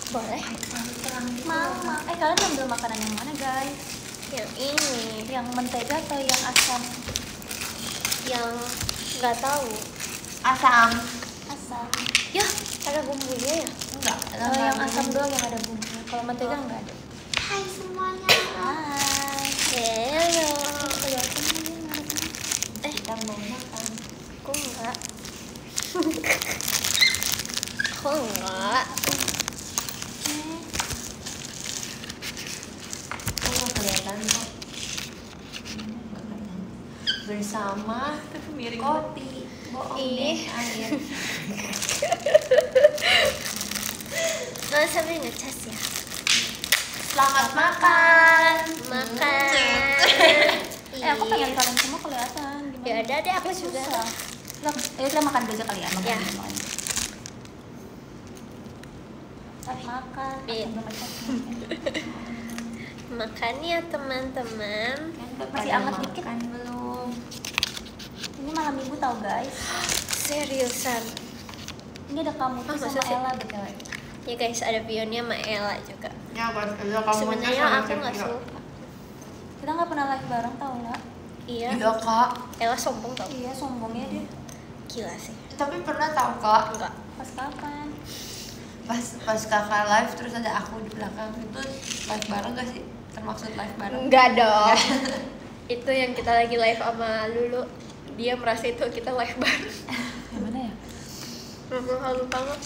Boleh. Mama, kalian ambil makanan yang mana guys? Yang ini, Yang mentega atau yang asam? yang nggak tahu. Asam. Asam. Ya, ada bumbunya ya? Enggak. Kalau yang asam doang yang ada bumbunya. Kalau mentega nggak ada. Hai semuanya. Hai. Hello. Kelihatan ini nggak ada. Kita mau makan. Aku enggak. Aku enggak. Kok nggak kelihatan kok? Bersama Tapi miring. kopi. Bohong deh Ih. air. Nggak sampai ngecas ya. Selamat makan. Makan. Aku pengen kalian semua kelihatan. Gimana? Ya udah deh, aku juga. Susah. Kita makan dulu aja kali ya. Makan Ya. dulu aja. Makan. Iya. Makan ya teman-teman. Masih hangat dikit. Makan belum? Ini malam minggu tau guys. Seriusan. Ini ada kamu tuh masa sama sih? Ella btw. Ya guys, ada Pionia sama Ella juga. Ya pas kamu Sebenarnya aku nggak suka. Kita nggak pernah live bareng tau nggak? Iya. Iya kak. Ella sombong tau. Iya sombongnya dia. Gila sih. Tapi pernah tahu kak. Enggak. Pas kapan? Pas kakak live terus ada aku di belakang itu live bareng gak sih? Termaksud live bareng? Enggak dong. Itu yang kita lagi live sama Lulu. Dia merasa itu kita live bareng. Gimana ya? Lupa nggak?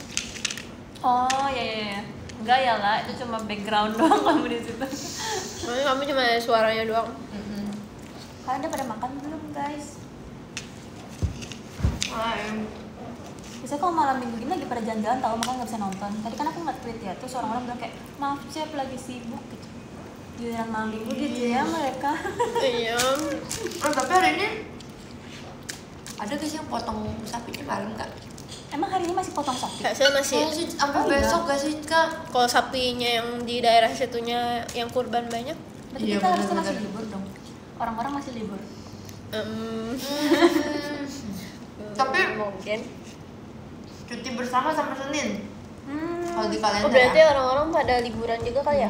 Oh iya. Enggak ya lah, itu cuma background doang kamu di situ. Soalnya kamu cuma suaranya doang. Kalian udah pada makan belum guys? Biasanya kalau malam minggu gini lagi pada jalan-jalan tau, makanya nggak bisa nonton. Tadi kan aku nge-tweet ya, terus orang-orang bilang kayak maaf Cep lagi sibuk gitu. Giliran malam minggu gitu ya mereka. Iya. Tapi hari ini ada gak sih yang potong sapinya malam kak? Emang hari ini masih potong sapi? Saya masih. Kayaknya sih sampai Oh, iya. besok gak sih kak? Kalau sapinya yang di daerah situnya yang kurban banyak. Berarti Iya, kita harusnya bener-bener. masih libur dong. Orang-orang masih libur. Tapi Mungkin. cuti bersama sampai Senin. Kalau di kalender. Oh berarti orang-orang pada liburan juga kali ya?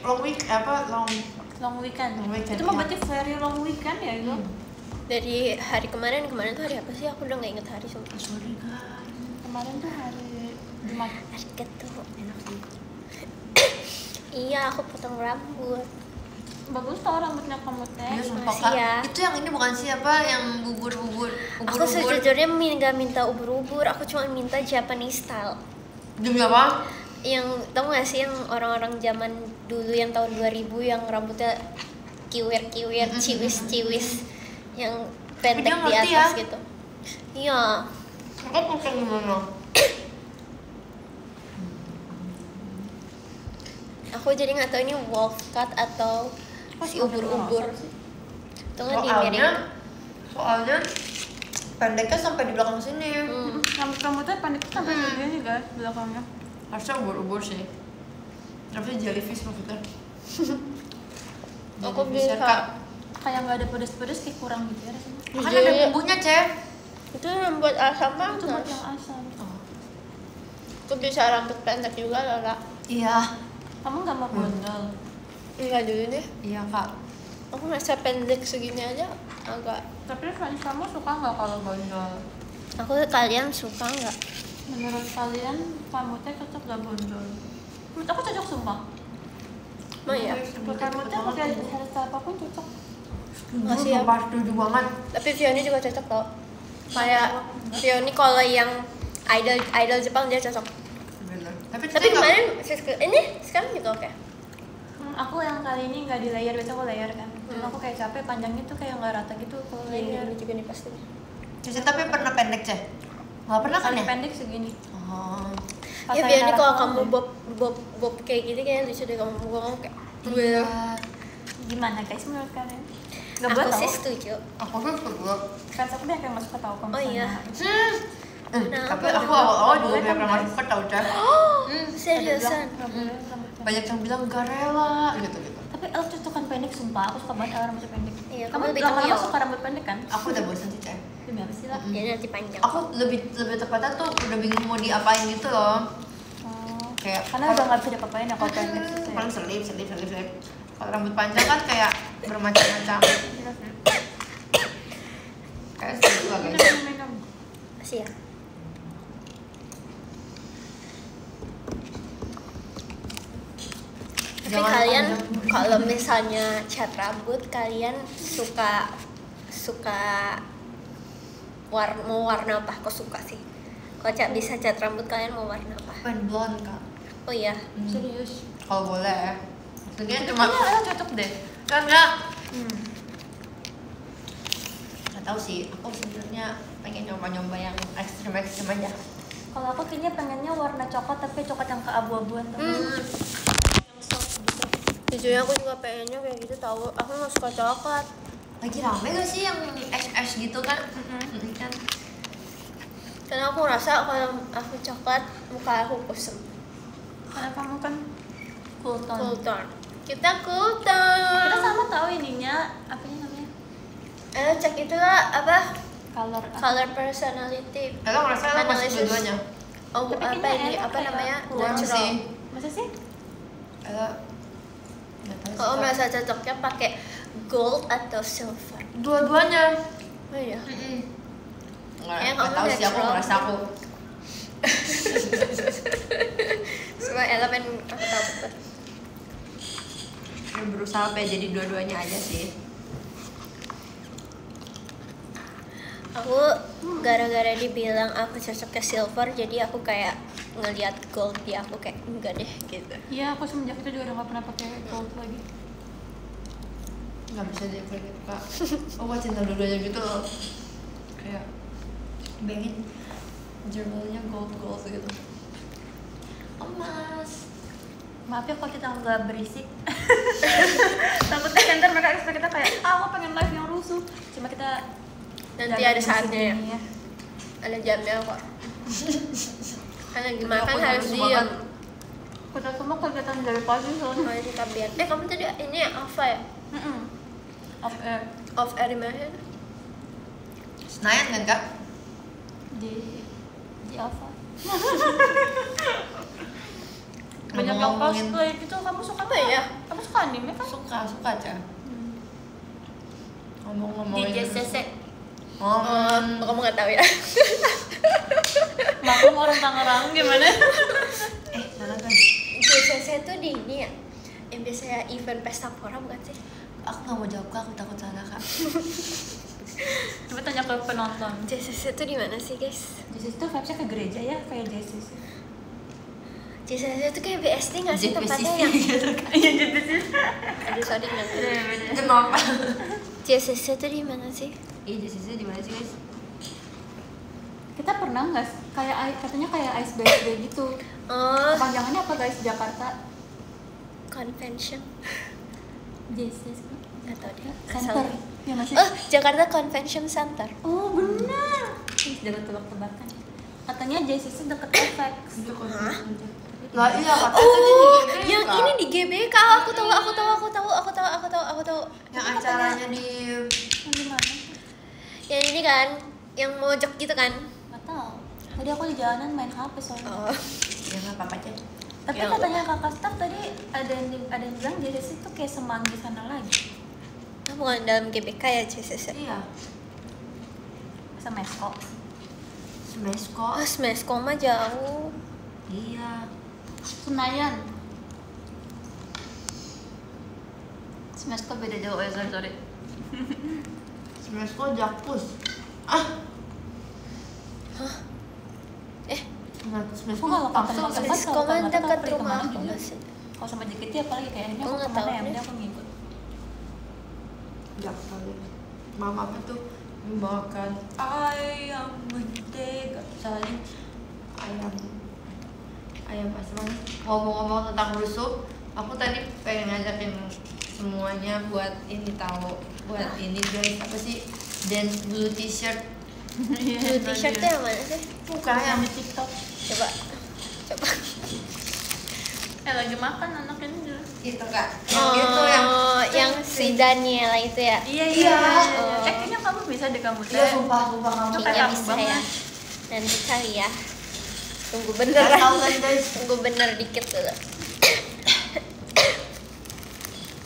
Long week long Long weekend. Long weekend, Itu mah iya. berarti very long weekend ya itu. Dari hari kemarin tuh hari apa sih? Aku udah nggak inget hari sumpah. sorry kak. Kemarin tuh hari Jumat. Hari ketuh. Enak sih. Iya, aku potong rambut. Bagus tau rambutnya kamu teh. Iya sumpah makasih kak. ya. Itu yang ini bukan siapa yang bubur. Aku sejujurnya nggak minta ubur-ubur, aku cuma minta Japanese style. Demi apa? Yang tau gak sih yang orang-orang zaman dulu yang tahun 2000 yang rambutnya kiwir-kiwir, ciwis-ciwis, yang pendek dia di ngerti atas ya? gitu. Iya. Kakak pakai gimana? Aku jadi nggak tahu ini wolf cut atau si ubur-ubur. Tuh nggak Soalnya pendeknya sampai di belakang sini. Rambutnya pendek sampai segini guys belakangnya. Harusnya ubur-ubur sih. Harusnya jellyfish maksudnya. Aku Jellyfish ya, bisa. Kak. Kayak nggak ada pedes-pedes kayak kurang gitu ya rasanya. Kan ada bumbunya, Cep. Itu yang buat asam Itu buat panas. yang asam. Aku bisa rambut pendek juga Lola. Iya. Kamu nggak mau bondol? Enggak dulu deh. Iya, Kak. Aku merasa pendek segini aja agak. Tapi fans kamu suka nggak kalau bondol? Aku kalian suka nggak? Menurut kalian kamu teh cocok gak bondol? Menurut aku cocok sumpah. Oh iya. Kalau kamu teh pakai hairstyle apapun cocok. Masih ya. Setuju banget. Tapi Vioni juga cocok tau. Kayak Vioni kalau yang idol Jepang dia cocok. Bener. Tapi Kemarin ini sekarang juga oke. Aku yang kali ini nggak di layer, biasa aku layer kan. Cuma aku kayak capek, panjangnya tuh kayak nggak rata gitu kalau layer. Ini juga nih pasti. Cici tapi pernah pendek, Cep? Nggak pernah kan Paling ya? pendek segini. Oh. Pas Ya saya Vioni kalau naruh kamu doang bob kayak gini kayak lucu deh kamu kayak. Iya. gimana guys menurut kalian? Nggak Aku buat sih tau. setuju. Aku tuh suka. Fans aku banyak yang nggak suka tau kalau Oh iya. misalnya. Tapi aku awal-awal juga Boleh kan, pernah guys? suka tau, Cep. Seriusan. Nggak boleh rambut pendek. Banyak yang bilang gak rela gitu. Tapi El cocokan pendek sumpah, aku suka banget El rambut pendek. Iya, Kamu kamu lebih lama-lama cemil. suka rambut pendek kan? Aku udah bosan sih, Cep. Demi apa sih lah? Jadi nanti panjang. Aku lebih tepatnya tuh udah bingung mau diapain gitu loh. Oh, Kayak karena udah nggak bisa diapa-apain ya kalau pendek gitu ya. paling selip. Kalau rambut panjang kan kayak bermacam-macam. Kayak selip lah guys. Masih ya. Tapi Jangan kalian panjang. kalau misalnya cat rambut kalian suka mau warna apa? Kok suka sih? Kalau bisa cat rambut kalian mau warna apa? Pengen blonde kak. Oh iya. Serius. Kalau boleh ya. Maksudnya cuma cocok deh. Kan nggak? Nggak tahu sih. Aku sebenarnya pengen nyoba yang ekstrim aja. Kalau aku kayaknya pengennya warna coklat tapi coklat yang keabu-abuan tuh. Yang soft gitu. Jujurnya aku juga pengennya kayak gitu tahu. Aku nggak suka coklat. Lagi rame gak sih yang es gitu kan? Kan? Karena aku ngerasa kalau aku coklat muka aku kusam. Karena kamu kan cool tone. Cool tone. Kita cool tone. Kita sama tahu ininya apa namanya? Cek itu lah apa? Color Personality. Kalau ngerasa lo masuk Analysis. dua-duanya. Oh, Tapi apa kayaknya ini? enak Apa kayak namanya? kurang Natural. sih. Masa sih? Nggak tahu sih, Kalau Kak. merasa cocoknya pakai gold atau silver. Dua-duanya. Oh iya. Nggak kamu tahu sih, aku natural. ngerasa aku Semua elemen aku tahu betul. berusaha pengen jadi dua-duanya aja sih. Aku gara-gara dibilang aku cocoknya silver, jadi aku kayak ngelihat gold di aku kayak enggak deh gitu. Iya, aku semenjak itu juga udah gak pernah pakai gold lagi. Nggak bisa deh kayak gitu kak. Aku cinta dua-duanya gitu loh. Kayak pengen journalnya gold gitu. Emas. Maaf ya kalau kita nggak berisik. Takutnya kan ntar mereka expect kita kayak, aku pengen live yang rusuh. Cuma kita Nanti jaga ada saatnya ya. segini Ada jamnya kok. Kan lagi makan aku harus harus diam. makan. Kita semua kegiatan dari pagi soalnya. Makanya kita biar. Kamu tadi ini ya apa ya? Off air Off air di mana? Senayan kan kak? di apa? Banyak yang Ngomong-ngomongin- cosplay gitu. Kamu suka Apa ya? Kamu suka anime kan? Suka aja. Di Ngomong-ngomongin JCC. Oh, Kamu nggak tahu ya? Maklum orang Tangerang gimana? mana kan? JCC itu di ini ya? Yang biasanya event pesta pora bukan sih? Aku nggak mau jawab kak, aku takut salah kak. Coba tanya ke penonton. JCC itu di mana sih guys? JCC itu vibes-nya ke gereja ya, kayak JCC. JCC itu kayak BSD nggak sih tempatnya JPCC yang? gitu kan. Iya JCC. Aduh sorry nggak tahu. Itu apa? JCC itu di mana sih? Iya JCC di mana sih guys? Kita pernah nggak kayak katanya kayak ice birthday gitu. Oh, Kepanjangannya apa guys? Jakarta convention. JCC Nggak tahu deh. Center. Asal. Ya masih. Oh, Jakarta Convention Center. Oh benar. Ih, jangan tebak-tebakan. Katanya JCC deket FX. Hah? Lah iya katanya tadi di Oh, GBK. yang ini di GBK. Aku tahu. Yang acaranya di Yang di mana? Yang ini kan, yang mojok gitu kan? Nggak tahu. Tadi aku di jalanan main HP soalnya. Oh, ya nggak apa-apa aja. Tapi Ya, katanya kakak staff tadi ada yang bilang JCC itu kayak semanggi sana lagi. bukan dalam GBK ya JCC. Iya. Semesko. Smesko. Oh, Smesco mah jauh. Iya. Senayan. Semesko beda jauh ya, sorry. Smesko Jakpus. Ah. Smesko Aku nggak bakal Tangsel. kenal. Smesco mah nggak tahu dekat pergi rumah kemana aku juga. nggak sih? Kalau sama JKT apalagi kayaknya Aku aku nggak kemana tahu ya, deh. dia aku ngikut. Jaksel. Mama apa tuh membawakan ayam mentega saling ayam asam. Ngomong-ngomong tentang rusuk, aku tadi pengen ngajakin semuanya buat ini tahu, buat ini guys apa sih dance blue t-shirt. Blue t-shirt tuh yang mana sih? Bukan yang yang di TikTok. Coba. Kayak lagi makan anaknya juga. Itu kak. Yang gitu yang si Daniela itu ya. Iya. Oh. Kayaknya kamu bisa deh kamu Iya sumpah kamu. Itu Kayaknya kayak bisa banget. ya. Nanti kali ya. Tunggu Nggak beneran. tahu kan guys. Tunggu bener dikit dulu.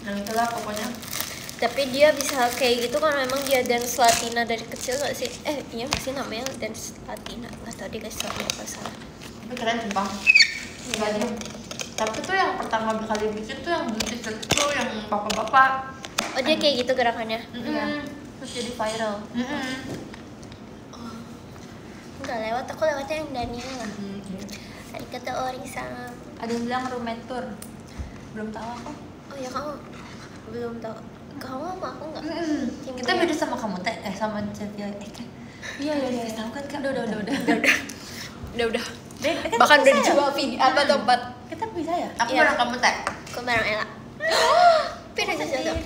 Nah itulah pokoknya. Tapi dia bisa kayak gitu kan memang dia dance Latina dari kecil gak sih? Iya masih namanya dance Latina. Gak tau deh guys apa salah. Tapi keren sumpah. Iya. Tapi tuh yang pertama kali bikin tuh yang beauty set tuh yang bapak-bapak. Oh dia kayak gitu gerakannya? Iya. Terus jadi viral. Oh. Enggak lewat, aku lewatnya yang Daniela. Ada kata Ori-san. Ada yang bilang roommate tour. Belum tahu aku. Oh ya kamu belum tahu. Kamu sama aku nggak? Kita beda sama kamu teh, sama Cevia kan? Iya. Tahu kan kak? Udah. Kan Bahkan udah bisa ya? dijual video apa tempat? Kita bisa ya? Aku Iya. bareng kamu teh. Aku bareng Ella. Beda jauh.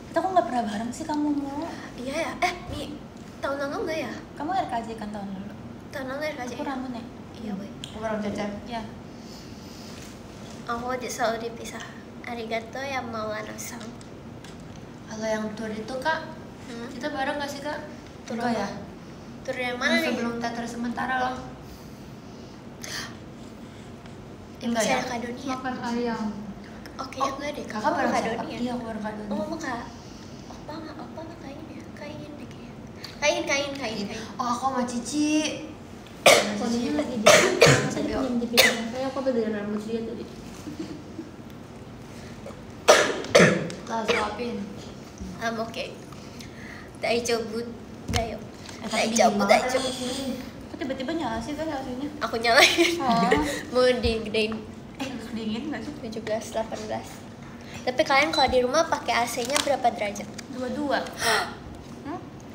Kita kok nggak pernah bareng sih kamu mau? Iya ya. Nih tahun lalu nggak ya? Kamu RKJ kan tahun lalu? Tahun lalu ya Aku Ramun ya? Iya weh. Aku bareng Cece. Iya. Aku selalu dipisah. Arigato ya Maulana-san. Kalau yang tour itu kak, kita bareng gak sih kak? Tour Enggak apa? ya? Tur yang mana nih? Sebelum teater sementara loh. Yang Enggak ya? bisa Kak Doni ya? Makan ayam. Oke, ya enggak deh. Kakak bareng Kak siapa? Doni ya? Iya aku bareng Kak Doni. Oh, Kak. Opa nggak kain ya? Kain deh kayaknya. Kain. Oh aku sama Cici. Poninya lagi di masa dia pinjam di pikiran saya, aku beli rambut dia tadi. Lah suapin. Oke. Daijoubu dayo. Tapi Daijoubu dingin banget daijoubu. di sini. Kok tiba-tiba nyala sih kan hasilnya? Aku nyalain. Oh. Mau digedein Dingin nggak sih? 17, 18. Tapi kalian kalau di rumah pakai AC-nya berapa derajat? 22.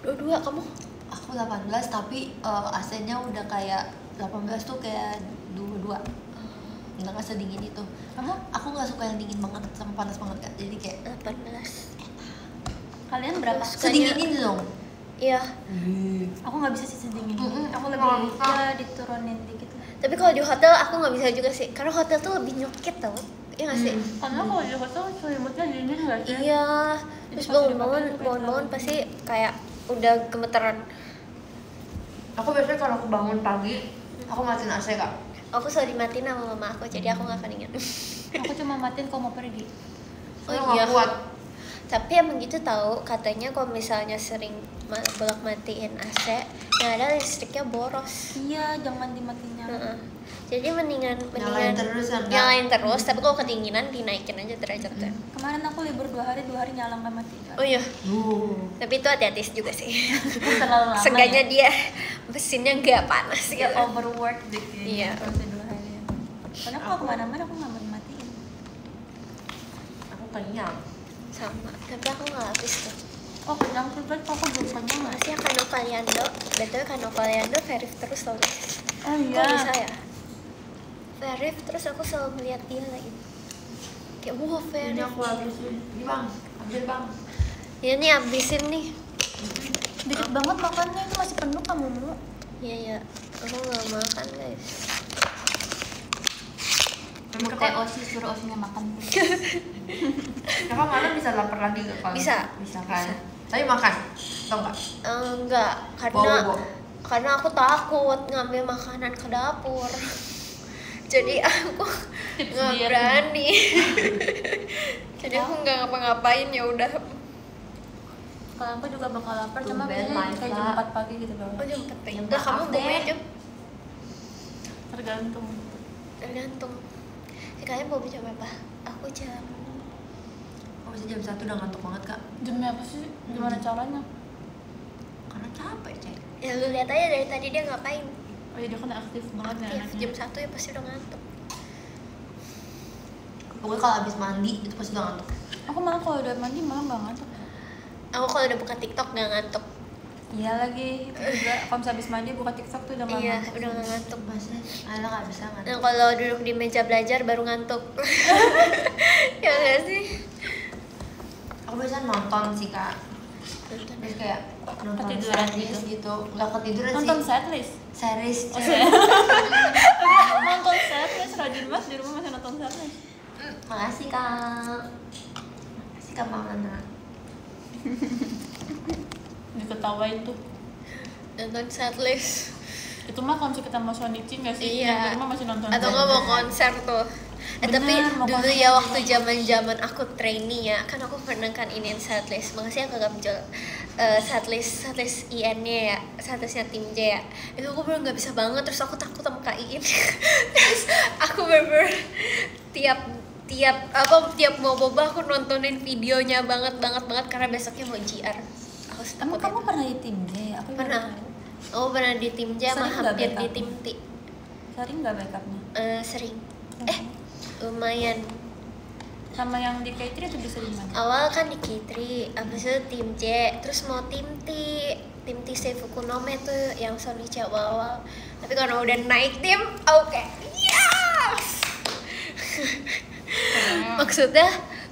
Dua kamu? Aku 18 tapi AC-nya udah kayak 18 tuh kayak 22. Nggak sedingin itu. Aku nggak suka yang dingin banget sama panas banget kan. Jadi kayak 18. Kalian berapa? Sukanya- sedingin ini dong. Iya. Aku nggak bisa sih sedingin. Aku Nggak lebih bisa. ya diturunin dikit lah. Tapi kalau di hotel aku nggak bisa juga sih. Karena hotel tuh lebih nyokit tau. Iya nggak sih? Karena kalau di hotel selimutnya dingin nggak sih? Iya. Terus Pas bangun-bangun dipakai tuh kayak pasti kayak udah gemeteran. Aku biasanya kalau aku bangun pagi, aku matiin AC kak. Aku selalu dimatiin sama mama aku, jadi aku nggak kedinginan. Aku cuma matiin kalau mau pergi. Soalnya Oh, nggak iya. kuat. Tapi emang gitu tahu, katanya kalau misalnya sering bolak matiin AC, yang ada listriknya boros. Iya, jangan dimatiin nyala. Heeh. Jadi mendingan Nyalain terus kan, Kak? nyalain terus, tapi kalau kedinginan dinaikin aja derajatnya. Kemarin aku libur 2 hari nyala nggak mati. Oh iya, Uh. tapi itu hati-hati juga sih. Terlalu lama. Seenggaknya ya? dia mesinnya nggak panas Ya, gitu. overwork deh kayaknya. Iya. Kalau 2 hari. Karena aku kemana-mana aku nggak mau dimatiin. Aku kenyang. Sama, tapi aku nggak habis tuh. Oh kenyang tuh kan aku belum kenyang nggak? Masih Kano Kaliando, betul Kano Kaliando verif terus loh guys. Oh Kok bisa ya? Verif terus aku selalu melihat dia lagi. Kayak wow Ini verif. aku habisin. Ini bang, ambil bang. Ya nih abisin nih. Dikit banget makannya itu masih penuh kamu mau. Iya ya, aku nggak makan guys. Kamu Kayak Osi suruh Osinya makan. Kakak malam bisa lapar lagi gak kalau? Bisa. Bisa kan? Bisa. Tapi makan, atau enggak? Enggak, karena Bawa. karena aku takut ngambil makanan ke dapur. Jadi aku Tips nggak diet. berani. Jadi aku nggak ngapa-ngapain ya udah. Kalau aku juga bakal lapar, cuma Tumben, biasanya kayak jam Laila. 4 pagi gitu doang. Oh jam 4 pagi. Jam Udah kamu maaf bangun deh. jam Tergantung. tergantung. Kalian mau jam berapa? Aku jam Aku bisa jam 1 udah ngantuk banget kak. Jamnya apa sih? Gimana caranya? Karena capek cek. ya lu lihat aja dari tadi dia ngapain. Oh iya dia kan aktif banget ya Aktif anaknya. jam 1 ya pasti udah ngantuk. Pokoknya kalau habis mandi itu pasti udah ngantuk. Aku malah kalau udah mandi malah nggak ngantuk. Aku kalau udah buka TikTok nggak ngantuk. Iya lagi, itu juga kalau misalnya habis mandi buka TikTok tuh udah nggak Iya, ngantuk. udah nggak ngantuk. Maksudnya, Ayla gak bisa ngantuk. Nah kalau duduk di meja belajar baru ngantuk. Ya nggak sih? Aku biasanya nonton sih kak. Nonton. Terus kayak nonton Ketiduran series gitu. gitu. Nggak ketiduran Nonton sih. setlist. Series. Nonton setlist rajin banget di rumah masih nonton setlist. Makasih Kak. Makasih Kak Maulana. Diketawain tuh. Nonton setlist. Itu mah kalau kita mau Sonichi nggak sih? Iya. Di rumah masih nonton. Atau nggak mau konser tuh. Bener, Tapi mau dulu konser ya juga. waktu zaman aku trainee ya, kan aku pernah kan iniin setlist. Makasih ya Kak Gamjol. Setlist IN-nya ya, setlistnya tim J ya. Itu aku bener nggak bisa banget, terus aku takut sama Kak Iin. Terus aku bener tiap mau boba aku nontonin videonya banget karena besoknya mau GR. Aku Kamu takut pernah di tim J? Aku juga Pernah. tahu. Oh pernah di tim J sama Sering nggak hampir di backupnya? tim T. Sering nggak backupnya? Sering. Lumayan. Sama yang di K3 itu bisa di mana? Awal kan di K3, abis itu tim J, terus mau tim T Seifuku Nome tuh yang Sonichi awal-awal. Tapi karena udah naik tim, aku kayak yes. Maksudnya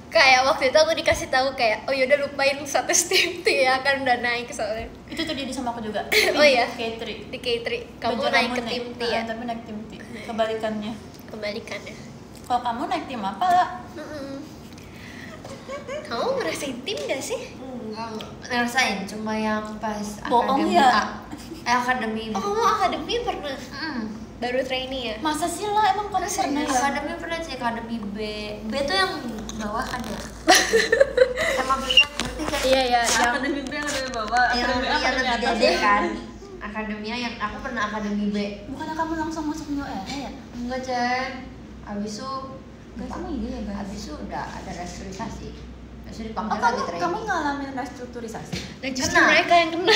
kayak waktu itu aku dikasih tahu kayak oh yaudah lupain status tim T ya kan udah naik soalnya. Itu terjadi sama aku juga. Oh iya? K3. Di K3 kamu Baju naik kamu ke tim T ya? Tapi naik tim T. Kebalikannya. Kebalikannya. Kalau kamu naik tim apa lah? Kamu ngerasain tim gak sih? Enggak ngerasain, cuma yang pas Bohong akademi ya? akademi. Oh kamu akademi pernah? Hmm. Baru trainee ya? Masa sih lah emang kamu pernah ya? Akademi pernah sih, akademi B. B tuh yang bawah ada. Emang bisa ngerti kan? Iya ya, yang Akademi B yang ada di bawah. Yang Akademi A, yang akademi lebih atas gede ya? kan? Akademia yang aku pernah akademi B. Bukannya kamu langsung masuk New Era ya? Enggak Cen. Abis itu Guys, emang iya ya guys? Abis itu udah ada restrukturisasi. Abis itu Oh, dipanggil lagi kamu training. ngalamin restrukturisasi? dan justru Kena. mereka yang kena.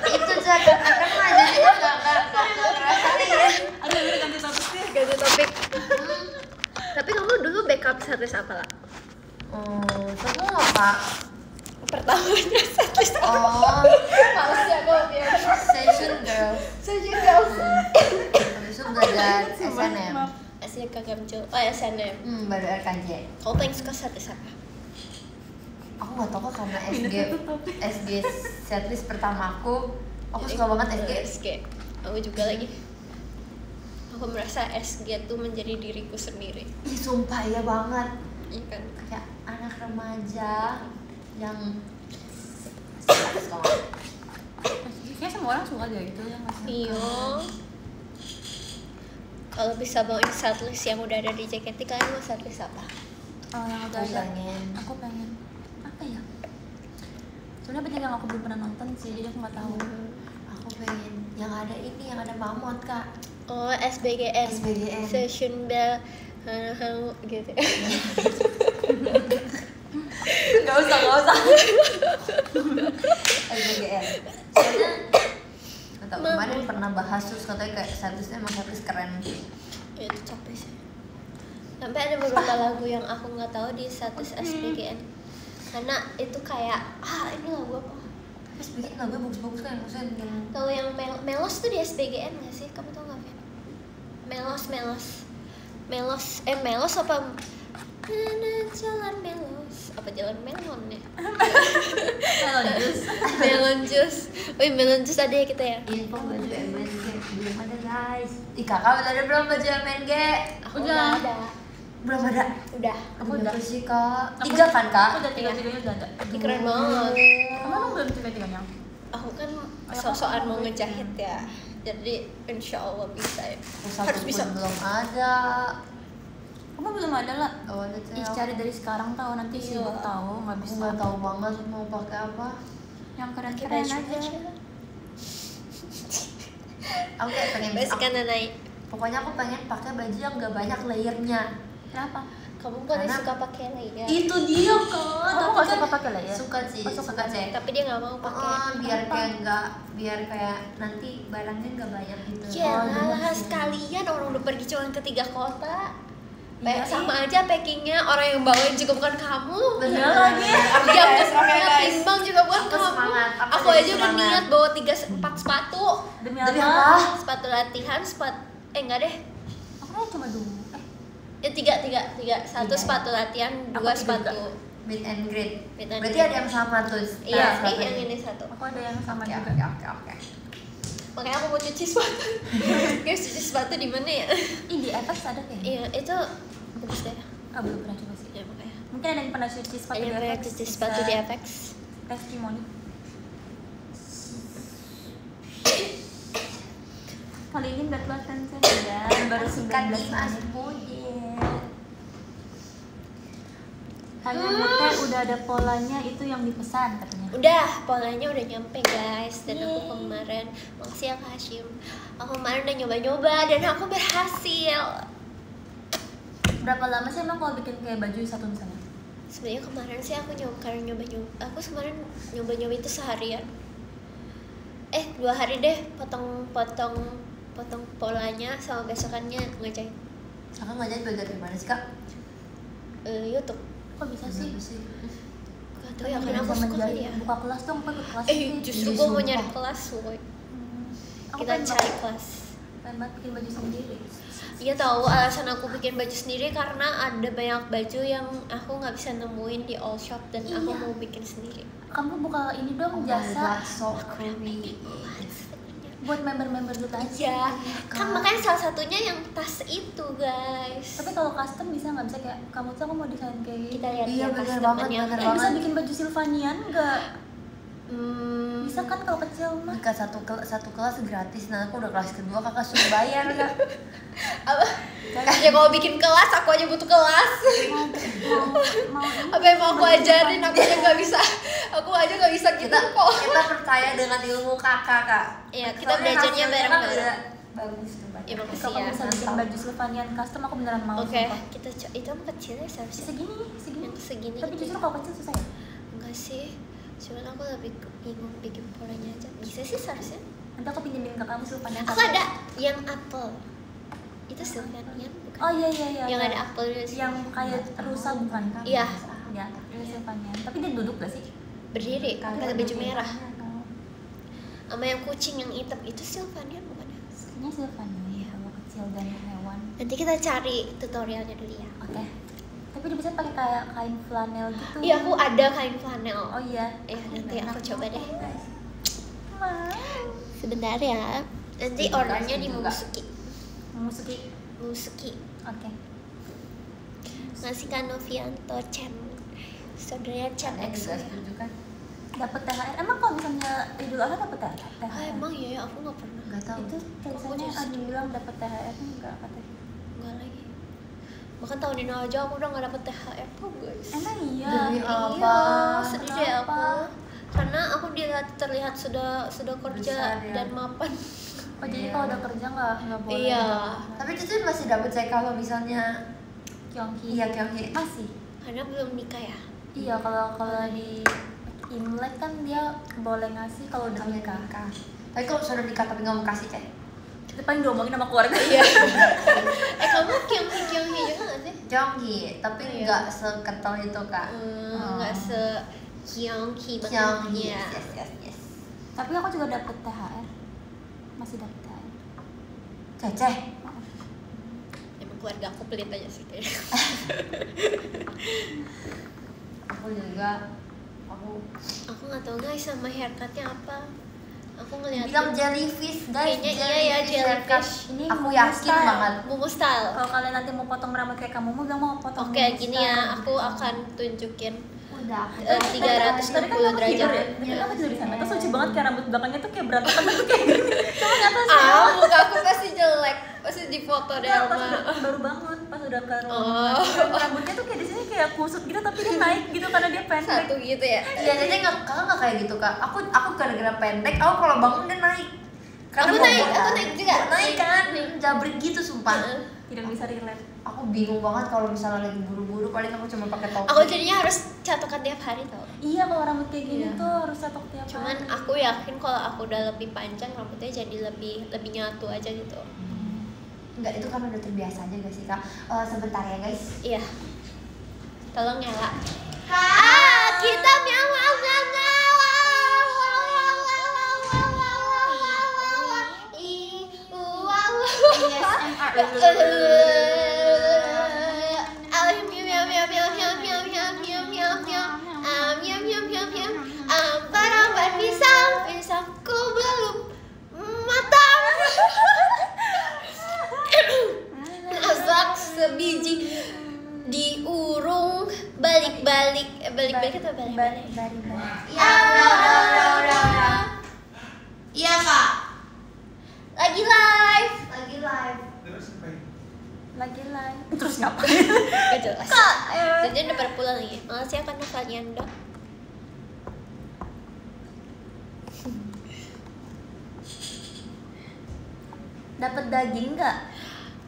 Itu Cen, karena jadi nggak ngerasain. Aduh, udah ganti topik sih. Ganti topik. Tapi kamu dulu backup setlist apa lah? Oh, kamu apa? Pertamanya setlist apa? Oh, Males ya aku biar. session girl. Saya juga. Habis itu belajar SNM. Asli kagak muncul. Oh ya SNM. Baru RKJ. Kamu paling suka setlist apa? Aku nggak tahu kok karena SG setlist pertama aku suka banget SG. SG. Aku juga lagi. Aku merasa SG tuh menjadi diriku sendiri. Ih, sumpah iya banget. Iya kan? Kayak anak remaja yang Kayaknya semua orang suka deh gitu yang masih. Iya. Kalau bisa bawain setlist yang udah ada di JKT, kalian mau setlist apa? Oh, yang udah Aku ada. pengen. Aku pengen apa ya? Sebenarnya banyak yang aku belum pernah nonton sih, jadi aku nggak tahu. Aku pengen yang ada ini, yang ada Mamot Kak. Oh, SBGN. SBGN. Session Bell. Gitu. Gak usah. SBGN. Soalnya atau kemarin pernah bahas terus katanya kayak setlistnya emang setlist keren. Ya, itu capek sih. Sampai ada beberapa lagu yang aku nggak tahu di status SBGN. Karena itu kayak ini lagu apa? SBGN lagunya bagus-bagus kan, maksudnya yang Tahu yang Melos tuh di SBGN nggak sih? Kamu tahu nggak, Fen? Melos apa? Jalan Melos. Apa jalan melon ya? Melon juice. Melon juice ada ya kita ya? info baju MNG belum ada guys. Ih kakak udah ada belum baju MNG? Aku Udah. nggak ada. Belum ada. Udah. Aku udah sih kak. 3 kan kak? Aku udah 3-3-nya udah ada. Ih, keren banget. Kamu emang belum 3-3-nya? Aku kan sok-sokan mau ngejahit ya. Jadi insya Allah bisa ya. Harus bisa. Belum ada. Kamu belum ada lah. Oh ada Ih, cari dari sekarang tahu nanti Iya. sibuk tahu nggak Aku bisa. nggak tahu banget mau pakai apa. Yang Pakai keren-keren baju aja. Aku kayak pengen. Basican naik. Pokoknya aku pengen pakai baju yang nggak banyak layernya. Kenapa? Kamu kan Karena- suka pakai layer. Itu dia kak. Kamu Tapi nggak kan suka pakai layer? Suka sih. Oh, suka sih. Tapi dia nggak mau pakai. Biar kayak nggak, biar kayak nanti barangnya nggak banyak gitu. Ya bener lah, sih. sekalian orang udah pergi cuma ke 3 kota. Iya, Sama aja packingnya, orang yang bawain juga bukan kamu. Bener Iya lagi. lagi. Yang guys, oke, punya guys. timbang juga bukan Aku kamu. semangat, aku Aku jadi aja udah semangat. niat bawa 4 sepatu. Demi Demi apa? apa? Sepatu latihan, enggak deh. Aku kan cuma 2. Ya tiga. Satu Tiga. sepatu latihan, 2 Aku sepatu juga. Meet and greet. Meet and Berarti greet. ada yang sama tuh. Iya, sepatunya. yang ini satu. Aku ada yang sama Oke, juga. oke. Makanya aku mau cuci sepatu. Guys, cuci sepatu di mana ya? Ih, di Apex ada kayaknya. Iya, itu bagus deh. Ah, belum pernah coba sih. Ya makanya. Mungkin ada yang pernah cuci sepatu Ada di yang Apex. pengen cuci sepatu di Apex. Testimoni. Kali ini berat banget kan ya, baru 19 menit. Hanya Mute udah ada polanya itu yang dipesan katanya. Udah, polanya udah nyampe guys. Dan aku kemarin, makasih ya Kak Hashim. Aku kemarin udah nyoba-nyoba dan aku berhasil. Berapa lama sih emang kalau bikin kayak baju satu misalnya? Sebenarnya kemarin sih aku nyoba. Aku kemarin nyoba itu seharian. 2 hari deh potong polanya sama besokannya ngejahit. Kakak ngajak belajar di mana sih kak? YouTube. Kok bisa sih? Gak tau ya, karena aku suka kali ya. Buka kelas dong, ikut kelas. Justru Iya, gue mau sumpah. nyari kelas woy. Aku Kita pengen cari banget- kelas. pengen banget bikin baju sendiri. Iya tahu alasan aku bikin baju sendiri karena ada banyak baju yang aku nggak bisa nemuin di all shop dan aku Iya. mau bikin sendiri. Kamu buka ini dong jasa buat member-member dulu aja. Iya, kan makanya salah satunya yang tas itu guys. Tapi kalau custom bisa nggak? Bisa kayak kamu tuh aku mau desain kayak Kita gini. lihat Iya, ya bener custom banget, yang bener Bisa banget. bikin baju Sylvanian nggak? Bisa kan kalau kecil mah? Jika satu kelas gratis, nah aku udah kelas kedua kakak suruh bayar kak. Apa? Ya kalau bikin kelas aku aja butuh kelas. Mau Apa yang mau aku ajarin aku aja nggak bisa. Aku aja nggak bisa gitu kok. Kita percaya dengan ilmu kakak kak. Iya, kita Soalnya belajarnya hasilnya kan bareng-bareng. udah bagus tuh Iya, banget. makasih kalau ya. bisa bikin baju Sylvanian custom aku beneran mau. Oke, sumpah. kita itu yang kecilnya seharusnya. Segini, segini. Yang segini Tapi gitu justru ya. kalau kecil susah ya. Enggak sih, cuman aku lebih bingung bikin polanya aja. Bisa sih seharusnya. Nanti aku pinjemin ke kamu Sylvanian. Aku ada yang apel. Itu Sylvanian bukan? Oh iya iya iya. Yang iya. ada apelnya sih. Yang kayak rusa bukan kan? Iya. Ya, itu Sylvanian. Tapi dia duduk gak sih? Berdiri, pakai baju merah. Sama yang kucing yang hitam itu Sylvanian bukan ya? Kayaknya Sylvanian ya, kalau kecil dan hewan. Nanti kita cari tutorialnya dulu ya. Oke. Tapi dia bisa pakai kayak kain flanel gitu. Iya, aku ada kain flanel. Oh iya. Nanti aku coba deh. Wah. Sebentar ya. Nanti ordernya di Musuki. Musuki. Oke. Ngasih kan Novianto Chen. Saudaranya Chen Saya EXO juga ya. setuju kan? Dapat THR. Emang kalau misalnya Idul Adha dapat THR? Emang ya, aku nggak pernah. Nggak tahu. Itu tulisannya Aku ada bilang dapat THR enggak katanya. Enggak lagi. Bahkan tahun ini aja aku udah nggak dapet THR tuh guys. Emang iya. Demi apa? Iya, sedih deh aku. Kenapa? Karena aku terlihat sudah kerja Besar ya. dan mapan. Oh jadi Iya. kalau udah kerja nggak boleh. Iya. Tapi itu tuh masih dapat saya kalau misalnya Kyongki. iya Kyongki. Masih. Karena belum nikah ya. Iya kalau di Imlek kan dia boleh ngasih kalau udah nikah. Tapi kalau sudah nikah tapi nggak mau kasih cek. Itu paling diomongin sama keluarga. Iya. Kamu Kyonghi juga nggak sih? Kyongki, tapi Iya. nggak sekental itu kak. Nggak se Kyonghi Kyongki, bangetnya. yes. Tapi aku juga dapet THR. Masih dapet THR. Ceceh. Emang keluarga aku pelit aja sih kayaknya. Aku juga. Aku nggak tahu guys sama haircutnya apa. Aku ngeliat Bilang jellyfish guys. Kayaknya iya ya, jellyfish. Ini Aku Mumu yakin style. banget. Mumu style. Kalau kalian nanti mau potong rambut kayak kamu, mau bilang mau potong. Oke, Mumu gini style. ya, aku akan tunjukin Udah. 360 derajat. Tadi kan aku tidur di sana. Terus lucu banget kayak rambut belakangnya tuh kayak berantakan tuh kayak gini. Cuma di atasnya. Muka aku pasti jelek, pasti di foto deh Enggak, pas sama. udah baru bangun, pas udah ke Oh. rumah. Rambutnya tuh kayak di sini kayak kusut gitu tapi dia naik gitu karena dia pendek. Satu gitu ya. Iya, jadi kakak nggak kayak gitu kak. Aku gara-gara pendek. Aku kalau bangun dia naik. Aku mau naik, botak. aku naik juga. Naik kan, jabrik gitu sumpah. Tidak bisa relate. Aku bingung banget kalau misalnya lagi buru-buru. Paling aku cuma pakai topi. Aku jadinya harus catokan tiap hari tau. Iya kalau rambut kayak gini Iya. tuh harus cetok tiap Cuman hari. aku yakin kalau aku udah lebih panjang rambutnya jadi lebih nyatu aja gitu. Enggak, itu kan udah terbiasa aja gak sih kak? Sebentar ya guys. Iya. Tolong ya kak. Kita miau miau miau miau. balik atau balik? Ya, udah. Iya kak. Lagi live. Terus ngapain? Gak jelas. Jadi udah pada pulang ya. Makasih ya karena kalian dong. Dapat daging nggak?